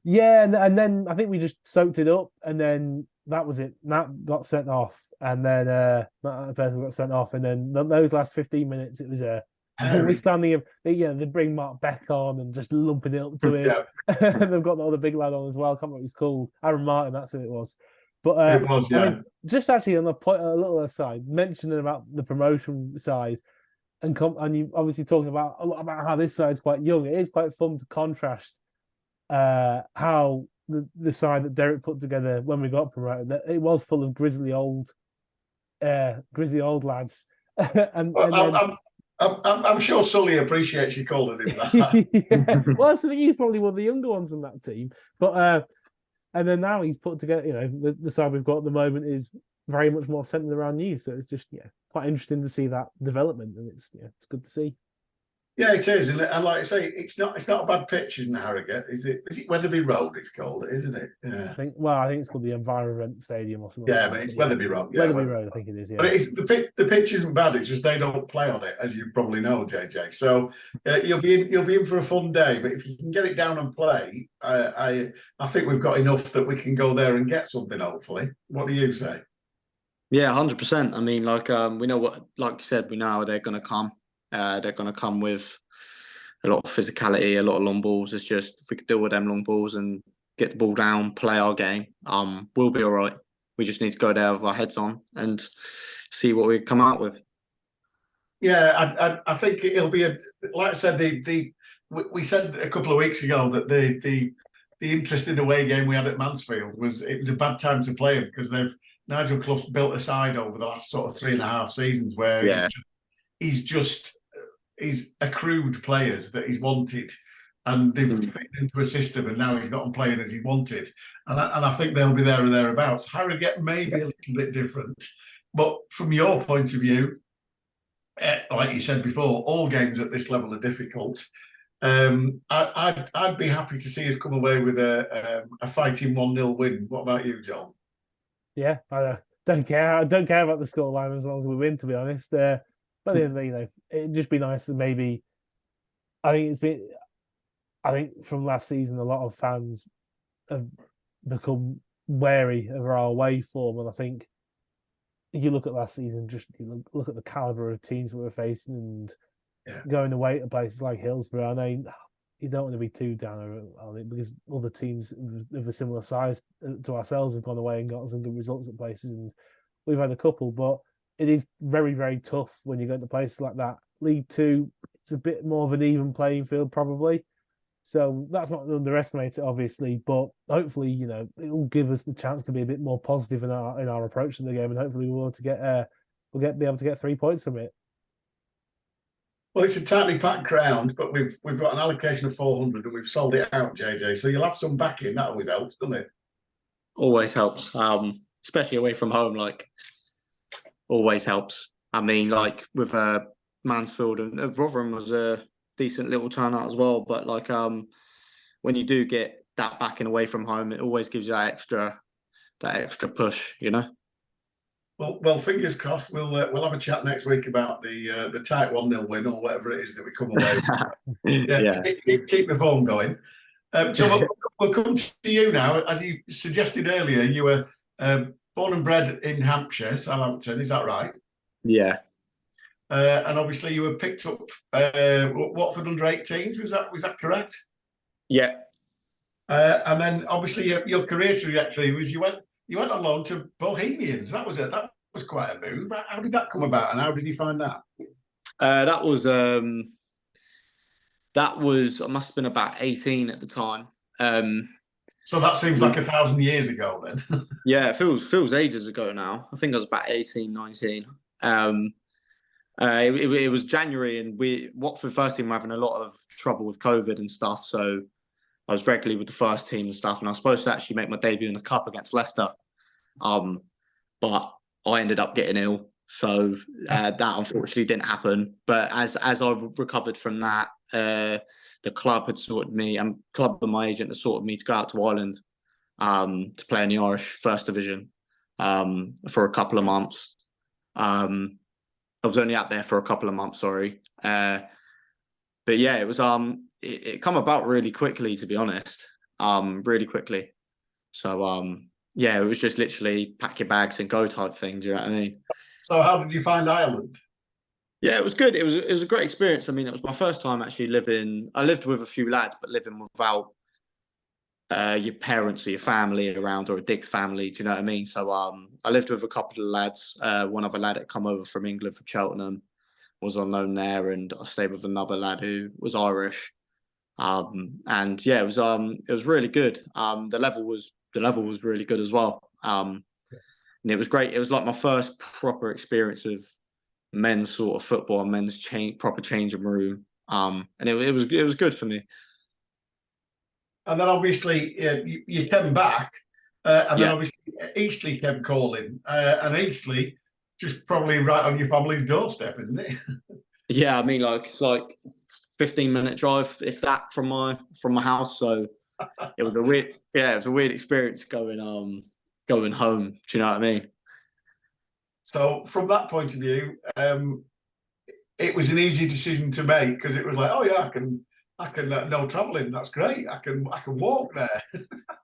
Yeah, and then I think we just soaked it up, and then that was it. Nat got sent off, and then that person got sent off, and then those last 15 minutes, it was notwithstanding they bring Mark Beck on and just lumping it up to him. And they've got the other big lad on as well. I can't remember what he's called. Aaron Martin, that's who it was. But it was, yeah. I mean, just actually on the point, a little aside, mentioning about the promotion side, and you obviously talking about a lot about how this side's quite young. It is quite fun to contrast how the side that Derek put together when we got promoted, that it was full of grizzly old lads. I'm sure Sully appreciates you calling him that. Yeah. Well, I think he's probably one of the younger ones on that team, but. And then now he's put together, the side we've got at the moment is very much more centered around you. So it's just, quite interesting to see that development, and it's good to see. Yeah, it is, and like I say, it's not a bad pitch, isn't it, Harrogate? Is it Weatherby Road? It's called, isn't it? Yeah. I think it's called the Environment Stadium or something. Yeah, but it's Weatherby Road. Yeah, Weatherby Road, I think it is. Yeah. But the pitch isn't bad. It's just they don't play on it, as you probably know, JJ. So you'll be in for a fun day. But if you can get it down and play, I think we've got enough that we can go there and get something. Hopefully, what do you say? Yeah, 100%. I mean, we know what, like you said, we know how they're going to come. They're going to come with a lot of physicality, a lot of long balls. It's just, if we could deal with them long balls and get the ball down, play our game, we'll be all right. We just need to go there with our heads on and see what we come out with. Yeah, I think it'll be like I said, we said a couple of weeks ago that the interesting away game we had at Mansfield was a bad time to play it, because Nigel Clough's built a side over the last sort of 3.5 seasons where he's accrued players that he's wanted, and they've fit into a system, and now he's got them playing as he wanted, and I think they'll be there or thereabouts. Harrogate may be a little bit different, but from your point of view, like you said before, all games at this level are difficult. I'd be happy to see us come away with a fighting 1-0 win. What about you, John? Yeah, I don't care. I don't care about the scoreline as long as we win, to be honest. But then, it'd just be nice to maybe. I think from last season, a lot of fans have become wary of our away form, and I think if you look at last season, just look at the caliber of teams we were facing, and going away to places like Hillsborough. I know you don't want to be too down on it, because other teams of a similar size to ourselves have gone away and got some good results at places, and we've had a couple. But it is very, very tough when you go to places like that. League Two, it's a bit more of an even playing field, probably. So that's not to underestimate it, obviously, but hopefully, it will give us the chance to be a bit more positive in our approach to the game, and hopefully we'll be able to get 3 points from it. Well, it's a tightly packed ground, but we've got an allocation of 400 and we've sold it out, JJ. So you'll have some backing. That always helps, doesn't it? Always helps. especially away from home, like always helps. I mean, like with Mansfield and Rotherham was a decent little turnout as well. But like when you do get that backing away from home, it always gives you that extra push, you know. Well, fingers crossed. We'll have a chat next week about the tight 1-0 win or whatever it is that we come away with. Yeah. Keep the phone going. So we'll come to you now. As you suggested earlier, you were born and bred in Hampshire, Southampton. Is that right? Yeah. And obviously, you were picked up Watford under 18s. Was that correct? Yeah. And then obviously your career trajectory was you went on loan to Bohemians. That was quite a move. How did that come about, and how did you find that? That was I must have been about 18 at the time. So that seems like 1,000 years ago then. Yeah, it feels ages ago now. I think I was about 18, 19. It was January, and Watford first team were having a lot of trouble with COVID and stuff. So I was regularly with the first team and stuff, and I was supposed to actually make my debut in the cup against Leicester. But I ended up getting ill, so that unfortunately didn't happen. But as I recovered from that, the club had sorted me, and club and my agent had sorted me to go out to Ireland to play in the Irish First Division for a couple of months. I was only out there for a couple of months, sorry. But yeah, it was it come about really quickly, to be honest. Really quickly. So yeah, it was just literally pack your bags and go type thing. Do you know what I mean? So how did you find Ireland? Yeah, it was good. It was a great experience. I mean, it was my first time actually living. I lived with a few lads, but living without your parents or your family around, or a Diggs family. Do you know what I mean? So I lived with a couple of lads. One other lad had come over from England, from Cheltenham, was on loan there, and I stayed with another lad who was Irish. And yeah, it was really good. The level was really good as well. And it was great. It was like my first proper experience of men's sort of football, and men's proper changing room. And it was good for me. And then obviously you came back, and then obviously Eastleigh kept calling, and Eastleigh just probably right on your family's doorstep, isn't it? Yeah, I mean, like it's like 15-minute drive, if that, from my house. So it was a weird experience going home. Do you know what I mean? So from that point of view, it was an easy decision to make, because it was like, oh yeah, I can no travelling. That's great. I can walk there.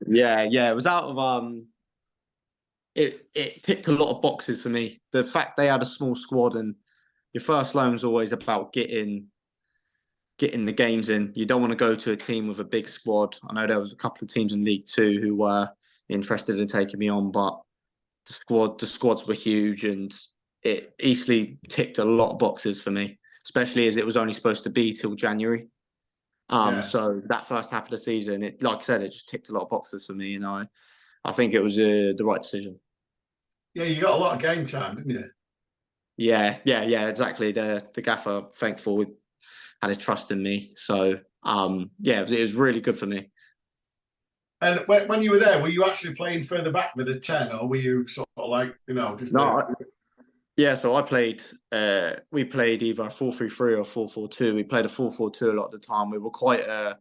Yeah. It was out of It ticked a lot of boxes for me. The fact they had a small squad, and your first loan's always about getting the games in. You don't want to go to a team with a big squad. I know there was a couple of teams in League Two who were interested in taking me on, but the squads were huge, and it easily ticked a lot of boxes for me, especially as it was only supposed to be till January. So that first half of the season, like I said, it just ticked a lot of boxes for me, and I think it was the right decision. Yeah, you got a lot of game time, didn't you? Yeah, exactly. The gaffer, thankful, had his trust in me. So yeah, it was really good for me. And when you were there, were you actually playing further back than a 10, or were you sort of like, just yeah, so I played. We played either a 4-3-3 or 4-4-2. We played a 4-4-2 a lot of the time. We were quite a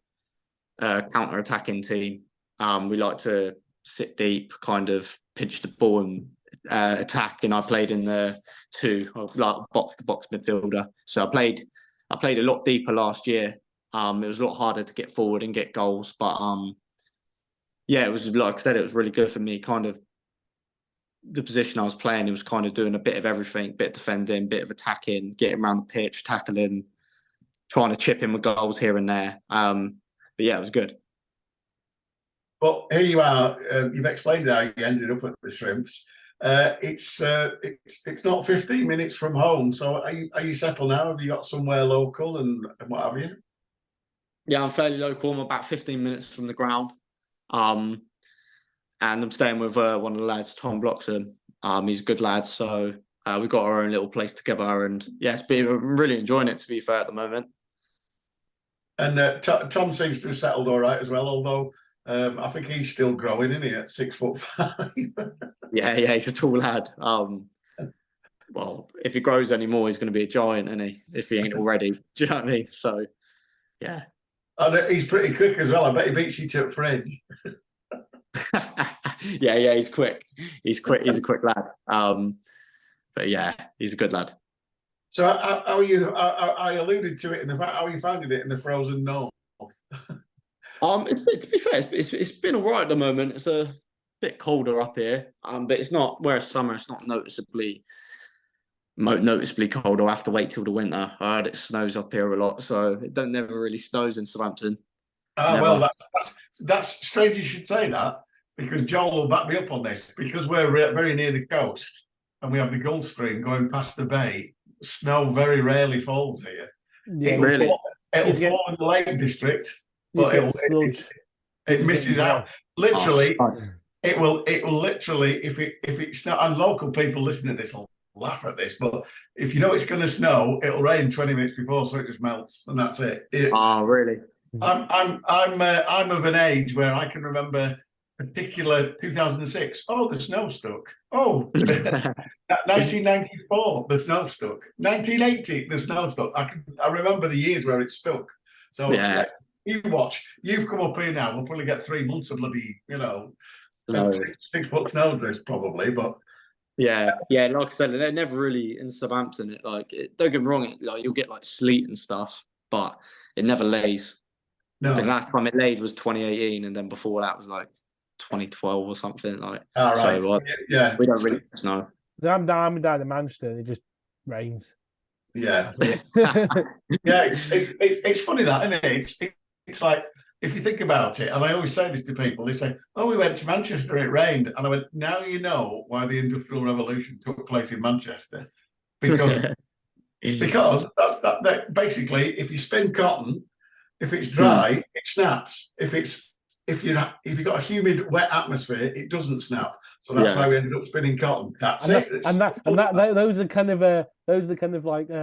counter-attacking team. We like to sit deep, kind of pinch the ball and attack. And I played in the 2, like box-to-box midfielder. So I played a lot deeper last year. It was a lot harder to get forward and get goals, but yeah, it was, like I said, it was really good for me. Kind of the position I was playing, it was kind of doing a bit of everything, bit of defending, bit of attacking, getting around the pitch, tackling, trying to chip in with goals here and there. But yeah, it was good. Well, here you are. You've explained how you ended up at the Shrimps. It's not 15 minutes from home. So are you settled now? Have you got somewhere local and what have you? Yeah, I'm fairly local. I'm about 15 minutes from the ground. And I'm staying with one of the lads, Tom Bloxham. He's a good lad, so we've got our own little place together, and yeah, I'm really enjoying it, to be fair, at the moment. And Tom seems to have settled all right as well, although I think he's still growing, isn't he, at 6'5"? Yeah, he's a tall lad. Well, if he grows anymore, he's going to be a giant, isn't he? If he ain't already. Do you know what I mean? So, yeah. And he's pretty quick as well. I bet he beats you to fringe. yeah, he's quick. He's quick. He's a quick lad. But yeah, he's a good lad. So how you? I alluded to it in the fact how you finding it in the frozen north. To be fair, it's been all right at the moment. It's a bit colder up here, but it's not. Where it's summer, it's not noticeably cold. I'll have to wait till the winter. I heard it snows up here a lot, so it never really snows in Southampton. Well, that's strange you should say that, because Joel will back me up on this, because we're very near the coast and we have the Gulf Stream going past the bay. Snow very rarely falls here. Yeah, It'll fall in the Lake District, but it misses out. Literally, it will literally, if it's not, and local people listening to this will laugh at this, but if you know it's going to snow, it'll rain 20 minutes before, so it just melts, and that's it. Really? I'm of an age where I can remember particular 2006. Oh, the snow stuck. Oh, 1994, the snow stuck. 1980, the snow stuck. I remember the years where it stuck. So yeah. You watch. You've come up here now. We'll probably get 3 months of bloody, 6 foot snow drift probably, but. Yeah. Like I said, they're never really in Southampton. Don't get me wrong. You'll get sleet and stuff, but it never lays. No. The last time it laid was 2018, and then before that was 2012 or something. Right. So yeah, we don't really snow. I'm down in Manchester. It just rains. Yeah, yeah. It's funny that, isn't it? It's like, if you think about it, and I always say this to people, they say, "Oh, we went to Manchester, it rained," and I went, "Now you know why the Industrial Revolution took place in Manchester, because that's that. Basically, if you spin cotton, if it's dry, it snaps. If you've got a humid, wet atmosphere, it doesn't snap. So that's why we ended up spinning cotton. That's it. Those are kind of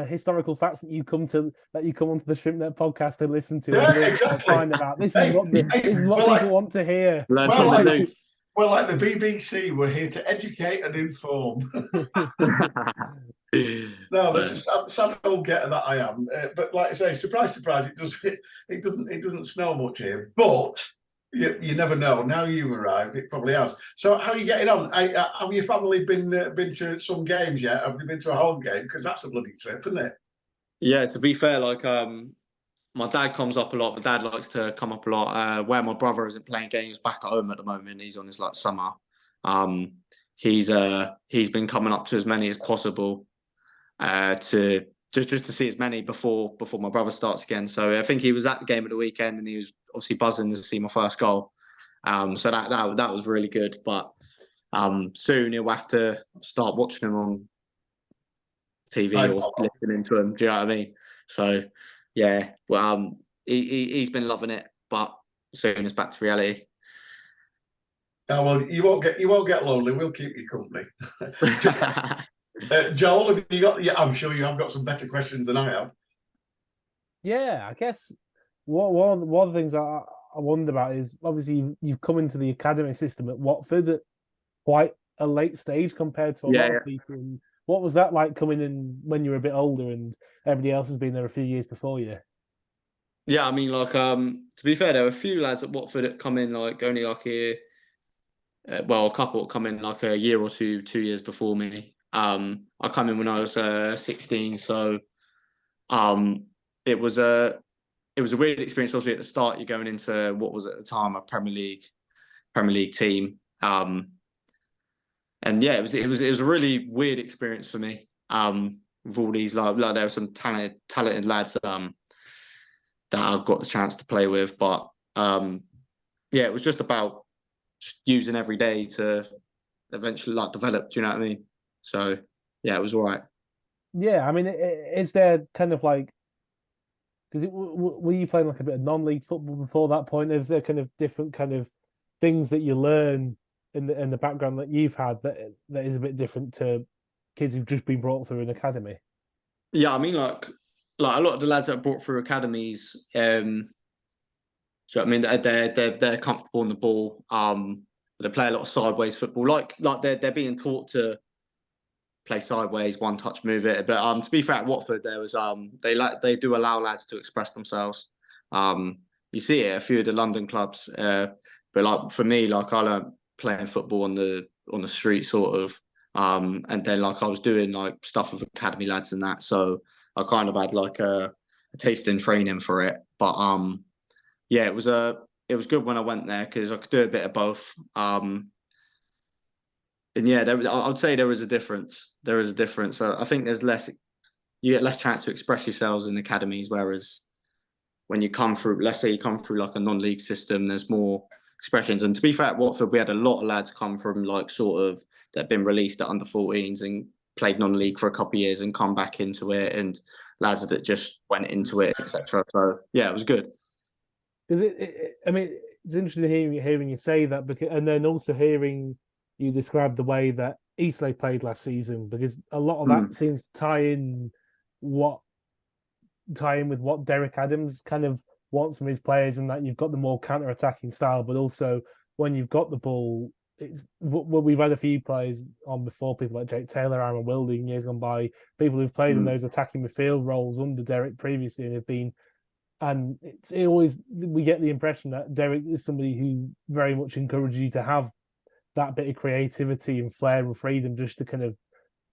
historical facts that you come onto the ShrimpNet podcast to listen to. Yeah, exactly. Find about this is what people want to hear. Well, like the BBC, we're here to educate and inform. No, that's a sad old getter that I am. But like I say, surprise, surprise, it doesn't snow much here. But you never know. Now you've arrived, it probably has. So how are you getting on? Have your family been to some games yet? Have they been to a home game? Because that's a bloody trip, isn't it? Yeah, to be fair, my dad comes up a lot. My dad likes to come up a lot. Where my brother isn't playing games back at home at the moment, he's on his summer. He's been coming up to as many as possible to to see as many before my brother starts again. So I think he was at the game at the weekend, and he was obviously buzzing to see my first goal. So that was really good. But soon he'll have to start watching him on TV or listening to him. Do you know what I mean? So yeah, well, he's been loving it, but soon it's back to reality. Oh, well, you won't get lonely. We'll keep you company. Joel, have you got? Yeah, I'm sure you have got some better questions than I have. Yeah, I guess one of the things I wonder about is, obviously you've come into the academy system at Watford at quite a late stage compared to a lot of people. And what was that like coming in when you were a bit older and everybody else has been there a few years before you? Yeah, I mean, to be fair, there were a few lads at Watford that come in only a a couple come in a year or 2 years before me. I come in when I was 16, so it was a weird experience. Obviously, at the start, you're going into what was at the time a Premier League team, and yeah, it was a really weird experience for me. With all these there were some talented lads that I got the chance to play with, but yeah, it was just about using every day to eventually develop. Do you know what I mean? So yeah, it was all right. Yeah, I mean, is there kind of because were you playing a bit of non-league football before that point? Is there kind of different kind of things that you learn in the background that you've had that is a bit different to kids who've just been brought through an academy? Yeah, I mean, a lot of the lads that are brought through academies, So I mean, they're comfortable on the ball. They play a lot of sideways football, like they're being taught to play sideways, one touch, move it. But to be fair, at Watford, there was they do allow lads to express themselves. You see it at a few of the London clubs, but like for me, like I learned playing football on the street, sort of, and then like I was doing like stuff with academy lads and that, so I kind of had like a taste in training for it. But yeah, it was good when I went there because I could do a bit of both. And yeah, I'd say there is a difference. There is a difference. I think there's less. You get less chance to express yourselves in academies, whereas when you come through, let's say you come through like a non-league system, there's more expressions. And to be fair, at Watford, we had a lot of lads come from like sort of that have been released at under 14s and played non-league for a couple of years and come back into it, and lads that just went into it, etc. So yeah, it was good. Because I mean, it's interesting hearing you say that, because, and then also hearing you describe the way that Eastleigh played last season, because a lot of that seems to tie in with what Derek Adams kind of wants from his players, and that you've got the more counter-attacking style, but also when you've got the ball, it's well, we've had a few players on before, people like Jake Taylor, Aaron Wilding, years gone by, people who've played in those attacking midfield roles under Derek previously and have been. And it always, we get the impression that Derek is somebody who very much encourages you to have that bit of creativity and flair and freedom, just to kind of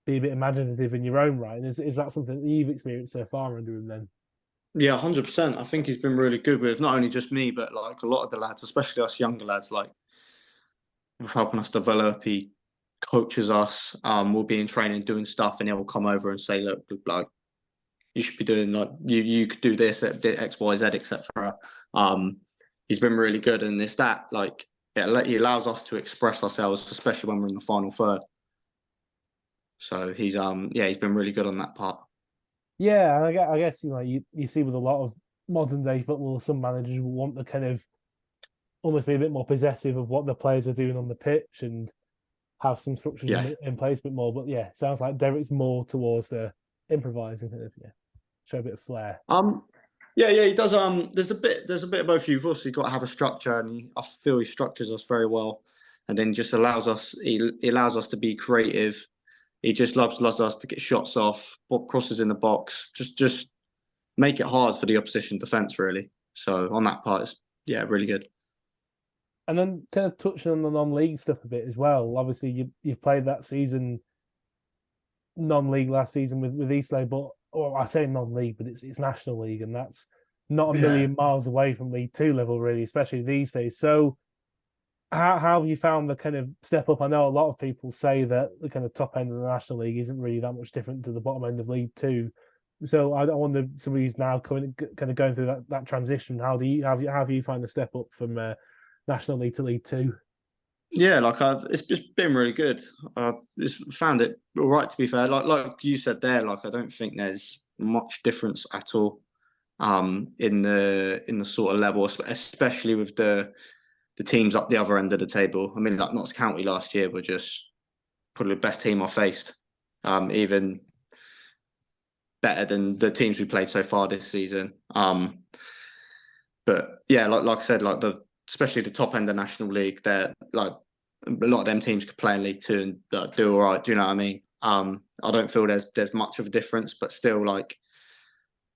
be a bit imaginative in your own right. And is that something that you've experienced so far under him then? Yeah, 100%. I think he's been really good with not only just me, but like a lot of the lads, especially us younger lads, like helping us develop. He coaches us. We'll be in training doing stuff, and he'll come over and say, look, like, you should be doing, like, you could do this at X, Y, Z, etc. He's been really good, and it's that, like, he allows us to express ourselves, especially when we're in the final third. So he's been really good on that part. Yeah, and I guess you see with a lot of modern day football, some managers will want to kind of almost be a bit more possessive of what the players are doing on the pitch and have some structures in place a bit more. But yeah, sounds like Derek's more towards the improvising, kind of, show a bit of flair. Yeah, he does. There's a bit of both. You've obviously got to have a structure, and I feel he structures us very well, and then just allows us. He allows us to be creative. He just loves us to get shots off, crosses in the box, just make it hard for the opposition defence, really. So on that part, it's really good. And then kind of touching on the non-league stuff a bit as well. Obviously, you've played that season, non-league last season with Eastleigh, but I say non-league, but it's National League, and that's not a million miles away from League Two level, really, especially these days. So how have you found the kind of step up? I know a lot of people say that the kind of top end of the National League isn't really that much different to the bottom end of League Two. So I wonder, somebody who's now kind of going through that transition, how do you find the step up from National League to League Two? Yeah, like it's just been really good. Found it all right, to be fair. Like you said there, like I don't think there's much difference at all in the sort of level, especially with the teams up the other end of the table. I mean, like Notts County last year were just probably the best team I faced, even better than the teams we played so far this season. But yeah, like I said, like especially the top end of National League, they're like a lot of them teams could play in League Two and do all right. Do you know what I mean? I don't feel there's much of a difference, but still, like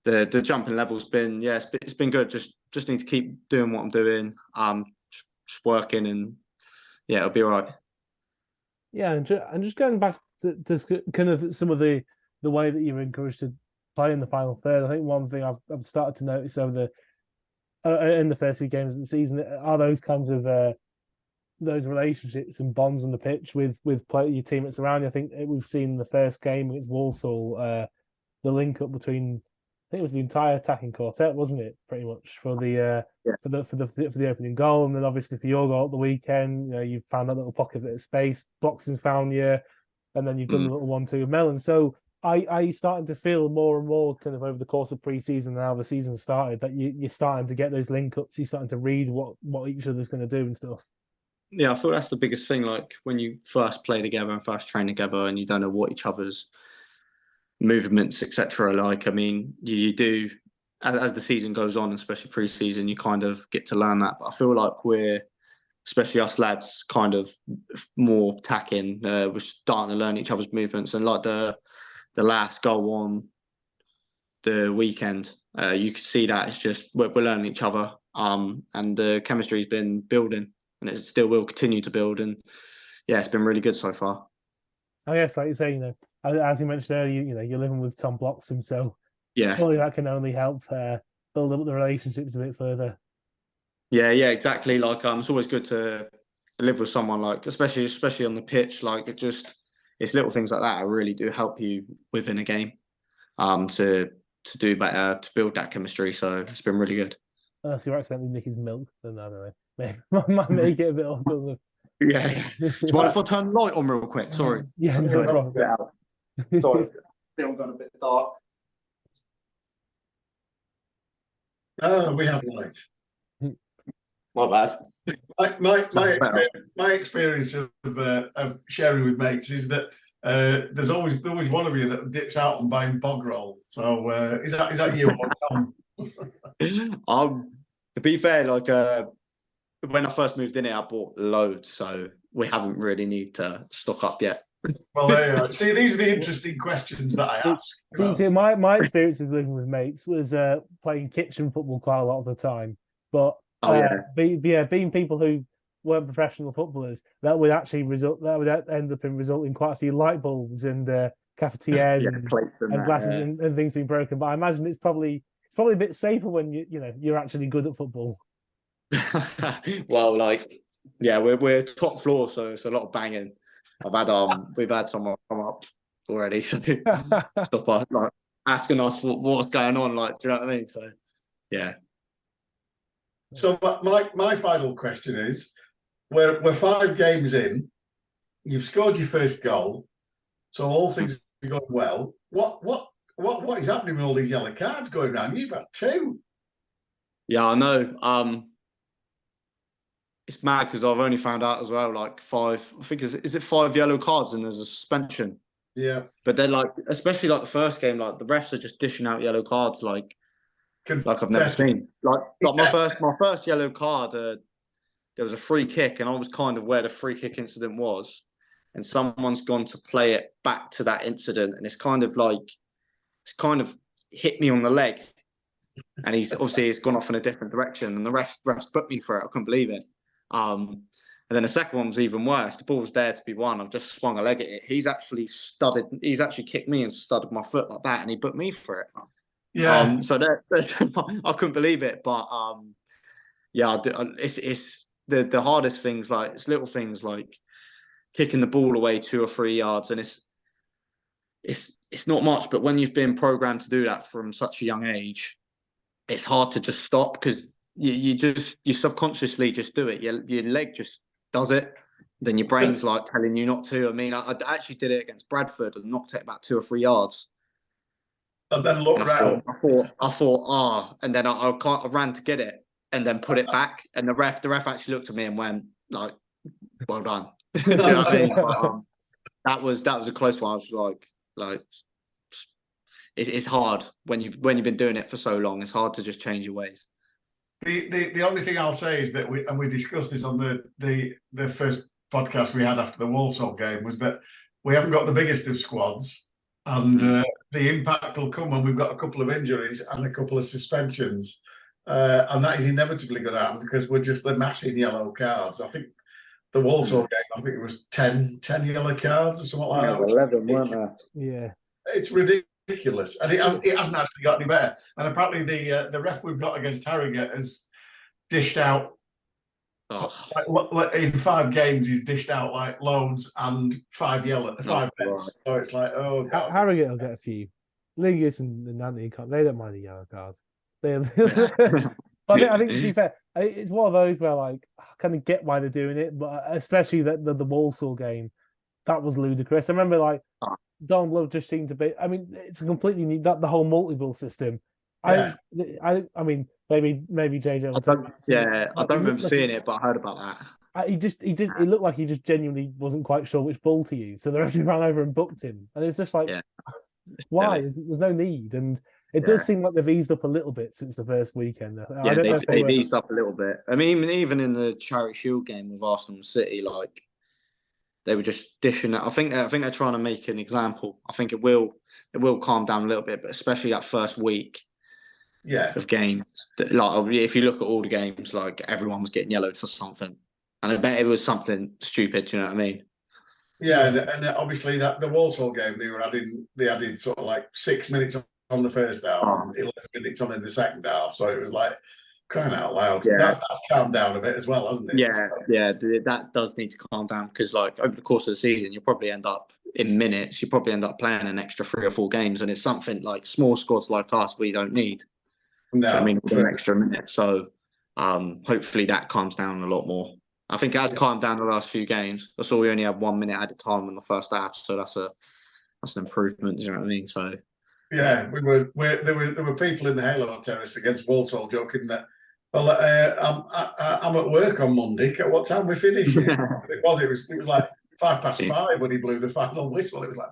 the jumping level's been it's been good. Just need to keep doing what I'm doing, just working, and it'll be all right. Yeah, and just going back to kind of some of the way that you're encouraged to play in the final third. I think one thing I've started to notice over in the first few games of the season are those kinds of those relationships and bonds on the pitch with your teammates around you. I think we've seen in the first game against Walsall the link up between, I think it was the entire attacking quartet, wasn't it? Pretty much for the for the opening goal, and then obviously for your goal at the weekend, you've found that little pocket of space. Boxing's found you, and then you've done the little 1-2 with Mellon. So are you starting to feel more and more kind of over the course of pre-season, now the season started, that you're starting to get those link ups, you're starting to read what each other's going to do and stuff? Yeah, I feel that's the biggest thing. Like when you first play together and first train together, and you don't know what each other's movements, etc. Like, I mean, you do as the season goes on, especially pre-season, you kind of get to learn that. But I feel like especially us lads, kind of more tacking. We're starting to learn each other's movements, and like the last goal on the weekend, you could see that it's just we're learning each other, and the chemistry's been building, and it still will continue to build. And yeah, it's been really good so far. I guess, like you say, as you mentioned earlier, you're living with Tom Bloxham, so yeah, surely that can only help build up the relationships a bit further. Yeah, exactly. Like, it's always good to live with someone, like, especially on the pitch. Like, it's little things like that that really do help you within a game, to do better, to build that chemistry. So it's been really good. Unless you accidentally nick his milk, then I don't know. Might make it a bit awkward. Yeah. Do you mind if I turn the light on real quick? Sorry. Yeah, no problem. Sorry, still got a bit dark. We have light. My bad. My experience of sharing with mates is that there's always one of you that dips out and buying bog roll. So is that you or Tom? To be fair, like when I first moved in here, I bought loads, so we haven't really need to stock up yet. Well, there you are. See, these are the interesting questions that I ask. See, my experience of living with mates was playing kitchen football quite a lot of the time, but being people who weren't professional footballers, that would end up in resulting quite a few light bulbs and cafetières and glasses and things being broken. But I imagine it's probably a bit safer when you're actually good at football. Well, like, yeah, we're top floor, so it's a lot of banging. We've had someone come up already, so stop us, like, asking us what's going on. Like, do you know what I mean? So, yeah. So my final question is: we're 5 games in. You've scored your first goal, so all things are going well. What is happening with all these yellow cards going around? You've had 2. Yeah, I know. It's mad because I've only found out as well, like 5. I think is it 5 yellow cards and there's a suspension. Yeah. But then, like, especially like the first game, like the refs are just dishing out yellow cards like I've never seen. Like my first yellow card, there was a free kick, and I was kind of where the free kick incident was, and someone's gone to play it back to that incident, and it's kind of hit me on the leg, and he's gone off in a different direction, and the refs put me for it. I couldn't believe it. And then the second one was even worse. The ball was there to be won. I've just swung a leg at it. He's actually kicked me and studded my foot like that, and he put me for it. Yeah. So I couldn't believe it, but yeah, it's the hardest things. Like, it's little things like kicking the ball away 2 or 3 yards, and it's not much, but when you've been programmed to do that from such a young age, it's hard to just stop because you subconsciously just do it. Your leg just does it. Then your brain's like telling you not to. I mean, I actually did it against Bradford and knocked it about 2 or 3 yards. And then looked round. I thought, and then I ran to get it and then put it back. And the ref actually looked at me and went like, "Well done." You know what I mean? But, that was a close one. I was like, it's hard when you've been doing it for so long. It's hard to just change your ways. The only thing I'll say is that we discussed this on the first podcast we had after the Walsall game, was that we haven't got the biggest of squads, and the impact will come when we've got a couple of injuries and a couple of suspensions, and that is inevitably going to happen because we're just amassing yellow cards. I think the Walsall game, I think it was 10 yellow cards or something like that. 11, weren't there? Yeah, it's ridiculous, and it hasn't actually got any better. And apparently the ref we've got against Harrogate has dished out in 5 games. He's dished out like loads and 5 reds. Right. So it's like, oh God. Harrogate will get a few. Ligas and Nanty, they don't mind the yellow cards. I think to be fair, it's one of those where, like, I kind of get why they're doing it, but especially the Walsall game, that was ludicrous. I remember, like, Don Love just seemed to be. I mean, it's a completely new, the whole multi-ball system. Yeah. I mean, maybe JJ. I don't remember seeing it, but I heard about that. It looked like he just genuinely wasn't quite sure which ball to use, so the referee ran over and booked him, and it's just like, Why? There's no need. And it does seem like they've eased up a little bit since the first weekend. Yeah, they've eased up a little bit. I mean, even in the Charity Shield game with Arsenal and City, like they were just dishing it. I think they're trying to make an example. I think it will calm down a little bit, but especially that first week of games. Like if you look at all the games, like everyone was getting yellowed for something, and I bet it was something stupid. You know what I mean? Yeah, and obviously that the Walsall game they added sort of like 6 minutes on the first half, 11 minutes on in the second half. So it was like crying out loud. Yeah. That's calmed down a bit as well, hasn't it? Yeah, that does need to calm down because like over the course of the season, you'll probably end up in minutes. You probably end up playing an extra 3 or 4 games, and it's something like small squads like us we don't need. No, I mean, an extra minute. So hopefully that calms down a lot more. I think it has calmed down the last few games. I saw we only had 1 minute at a time in the first half, so that's an improvement. Do you know what I mean? So yeah, there were people in the Halo Terrace against Walsall joking that, well, I'm at work on Monday. At what time we finish? It was like 5:05 when he blew the final whistle. It was like,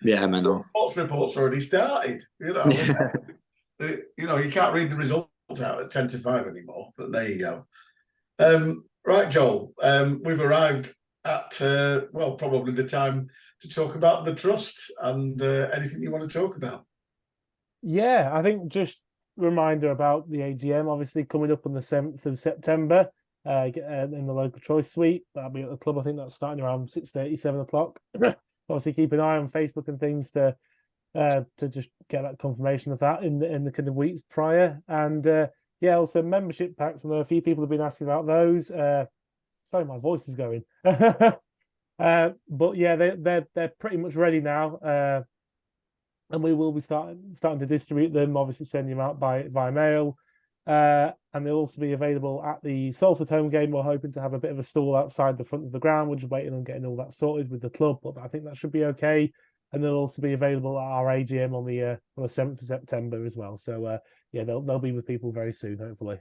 man. Sports reports already started. You know, you can't read the results out at 10-5 anymore. But there you go. Right, Joel, we've arrived at, probably the time to talk about the trust and anything you want to talk about. Yeah, I think just a reminder about the AGM, obviously coming up on the 7th of September in the local choice suite. That'll be at the club. I think that's starting around 6:30, 7 o'clock. Obviously, keep an eye on Facebook and things to just get that confirmation of that in the kind of weeks prior. And also membership packs. I know a few people have been asking about those. Sorry, my voice is going. But yeah, they're pretty much ready now, and we will be starting to distribute them. Obviously, sending them out via mail, and they'll also be available at the Salford home game. We're hoping to have a bit of a stall outside the front of the ground. We're just waiting on getting all that sorted with the club, but I think that should be okay. And they'll also be available at our AGM on the 7th of September as well. So they'll be with people very soon, hopefully.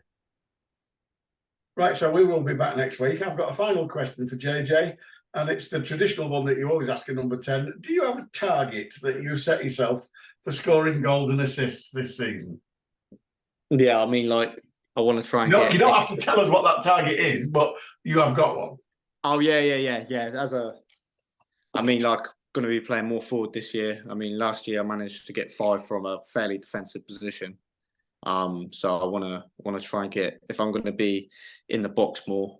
Right, so we will be back next week. I've got a final question for JJ, and it's the traditional one that you always ask at number 10. Do you have a target that you set yourself for scoring goals and assists this season? Yeah, I mean, like, I want to try and you don't have to tell us what that target is, but you have got one. Oh, yeah. Going to be playing more forward this year. I mean, last year I managed to get 5 from a fairly defensive position. So I want to try and get, if I'm going to be in the box more,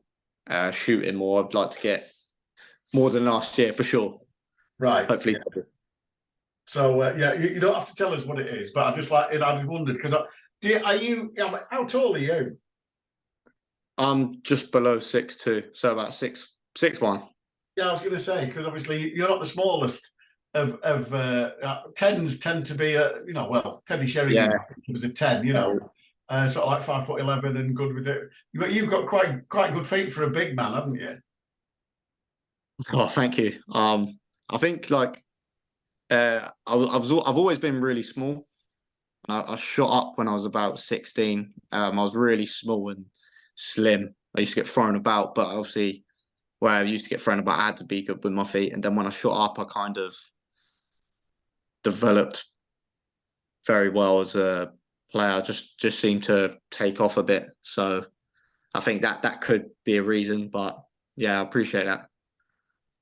shooting more, I'd like to get more than last year for sure. Right. Hopefully. Yeah. So you don't have to tell us what it is, but I just I just wondered because how tall are you? I'm just below 6'2", so about 6'1". Yeah, I was going to say because obviously you're not the smallest of tens tend to be Teddy Sheringham was a 10, sort of like 5'11" and good with it. You've got quite good feet for a big man, haven't you? Oh, thank you. I think I've always been really small. I shot up when I was about 16. I was really small and slim. I used to get thrown about, but obviously where I used to get thrown about, I had to be good with my feet. And then when I shot up, I kind of developed very well as a player. Just seemed to take off a bit. So I think that could be a reason. But yeah, I appreciate that.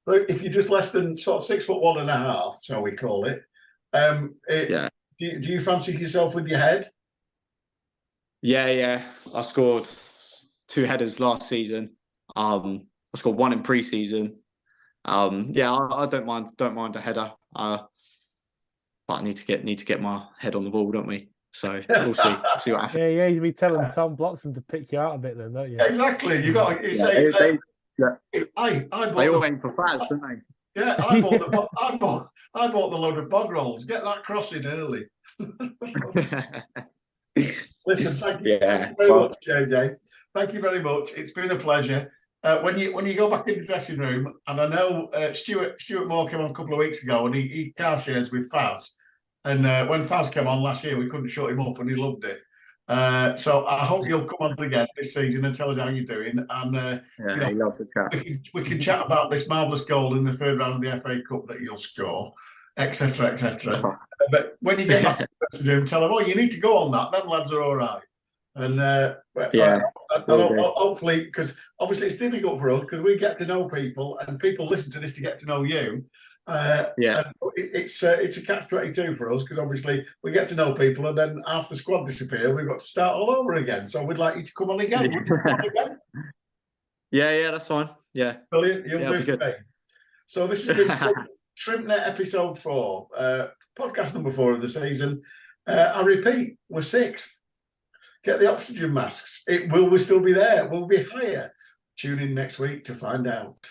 But if you're just less than sort of 6'1.5", shall we call it? Do you fancy yourself with your head? Yeah. I scored 2 headers last season. I scored 1 in pre-season. I don't mind a header. But I need to get my head on the ball, don't we? So we'll see. We'll see what happens. Yeah. You'd be telling Tom Bloxham to pick you out a bit, then, don't you? Exactly. You say. I all aim for Faz, don't they? Yeah, I bought the load of bog rolls. Get that crossing early. Listen, thank you very much, JJ. Thank you very much. It's been a pleasure. When you go back in the dressing room, and I know Stuart Moore came on a couple of weeks ago, and he car shares with Faz. And when Faz came on last year, we couldn't shut him up, and he loved it. So I hope you'll come on again this season and tell us how you're doing. And he loves the chat. We can chat about this marvellous goal in the 3rd round of the FA Cup that you'll score. etc., etc. But when you get back to him, tell him, "Oh, you need to go on that. Them lads are all right." And hopefully, because obviously it's difficult for us because we get to know people and people listen to this to get to know you. It's a catch-22 for us because obviously we get to know people and then half the squad disappear. We've got to start all over again. So we'd like you to come on again. Would you come on again? Yeah, that's fine. Yeah, brilliant. You'll do for me. So this has been ShrimpNet episode 4, podcast number 4 of the season. I repeat, we're 6th. Get the oxygen masks. Will we still be there? Will we be higher? Tune in next week to find out.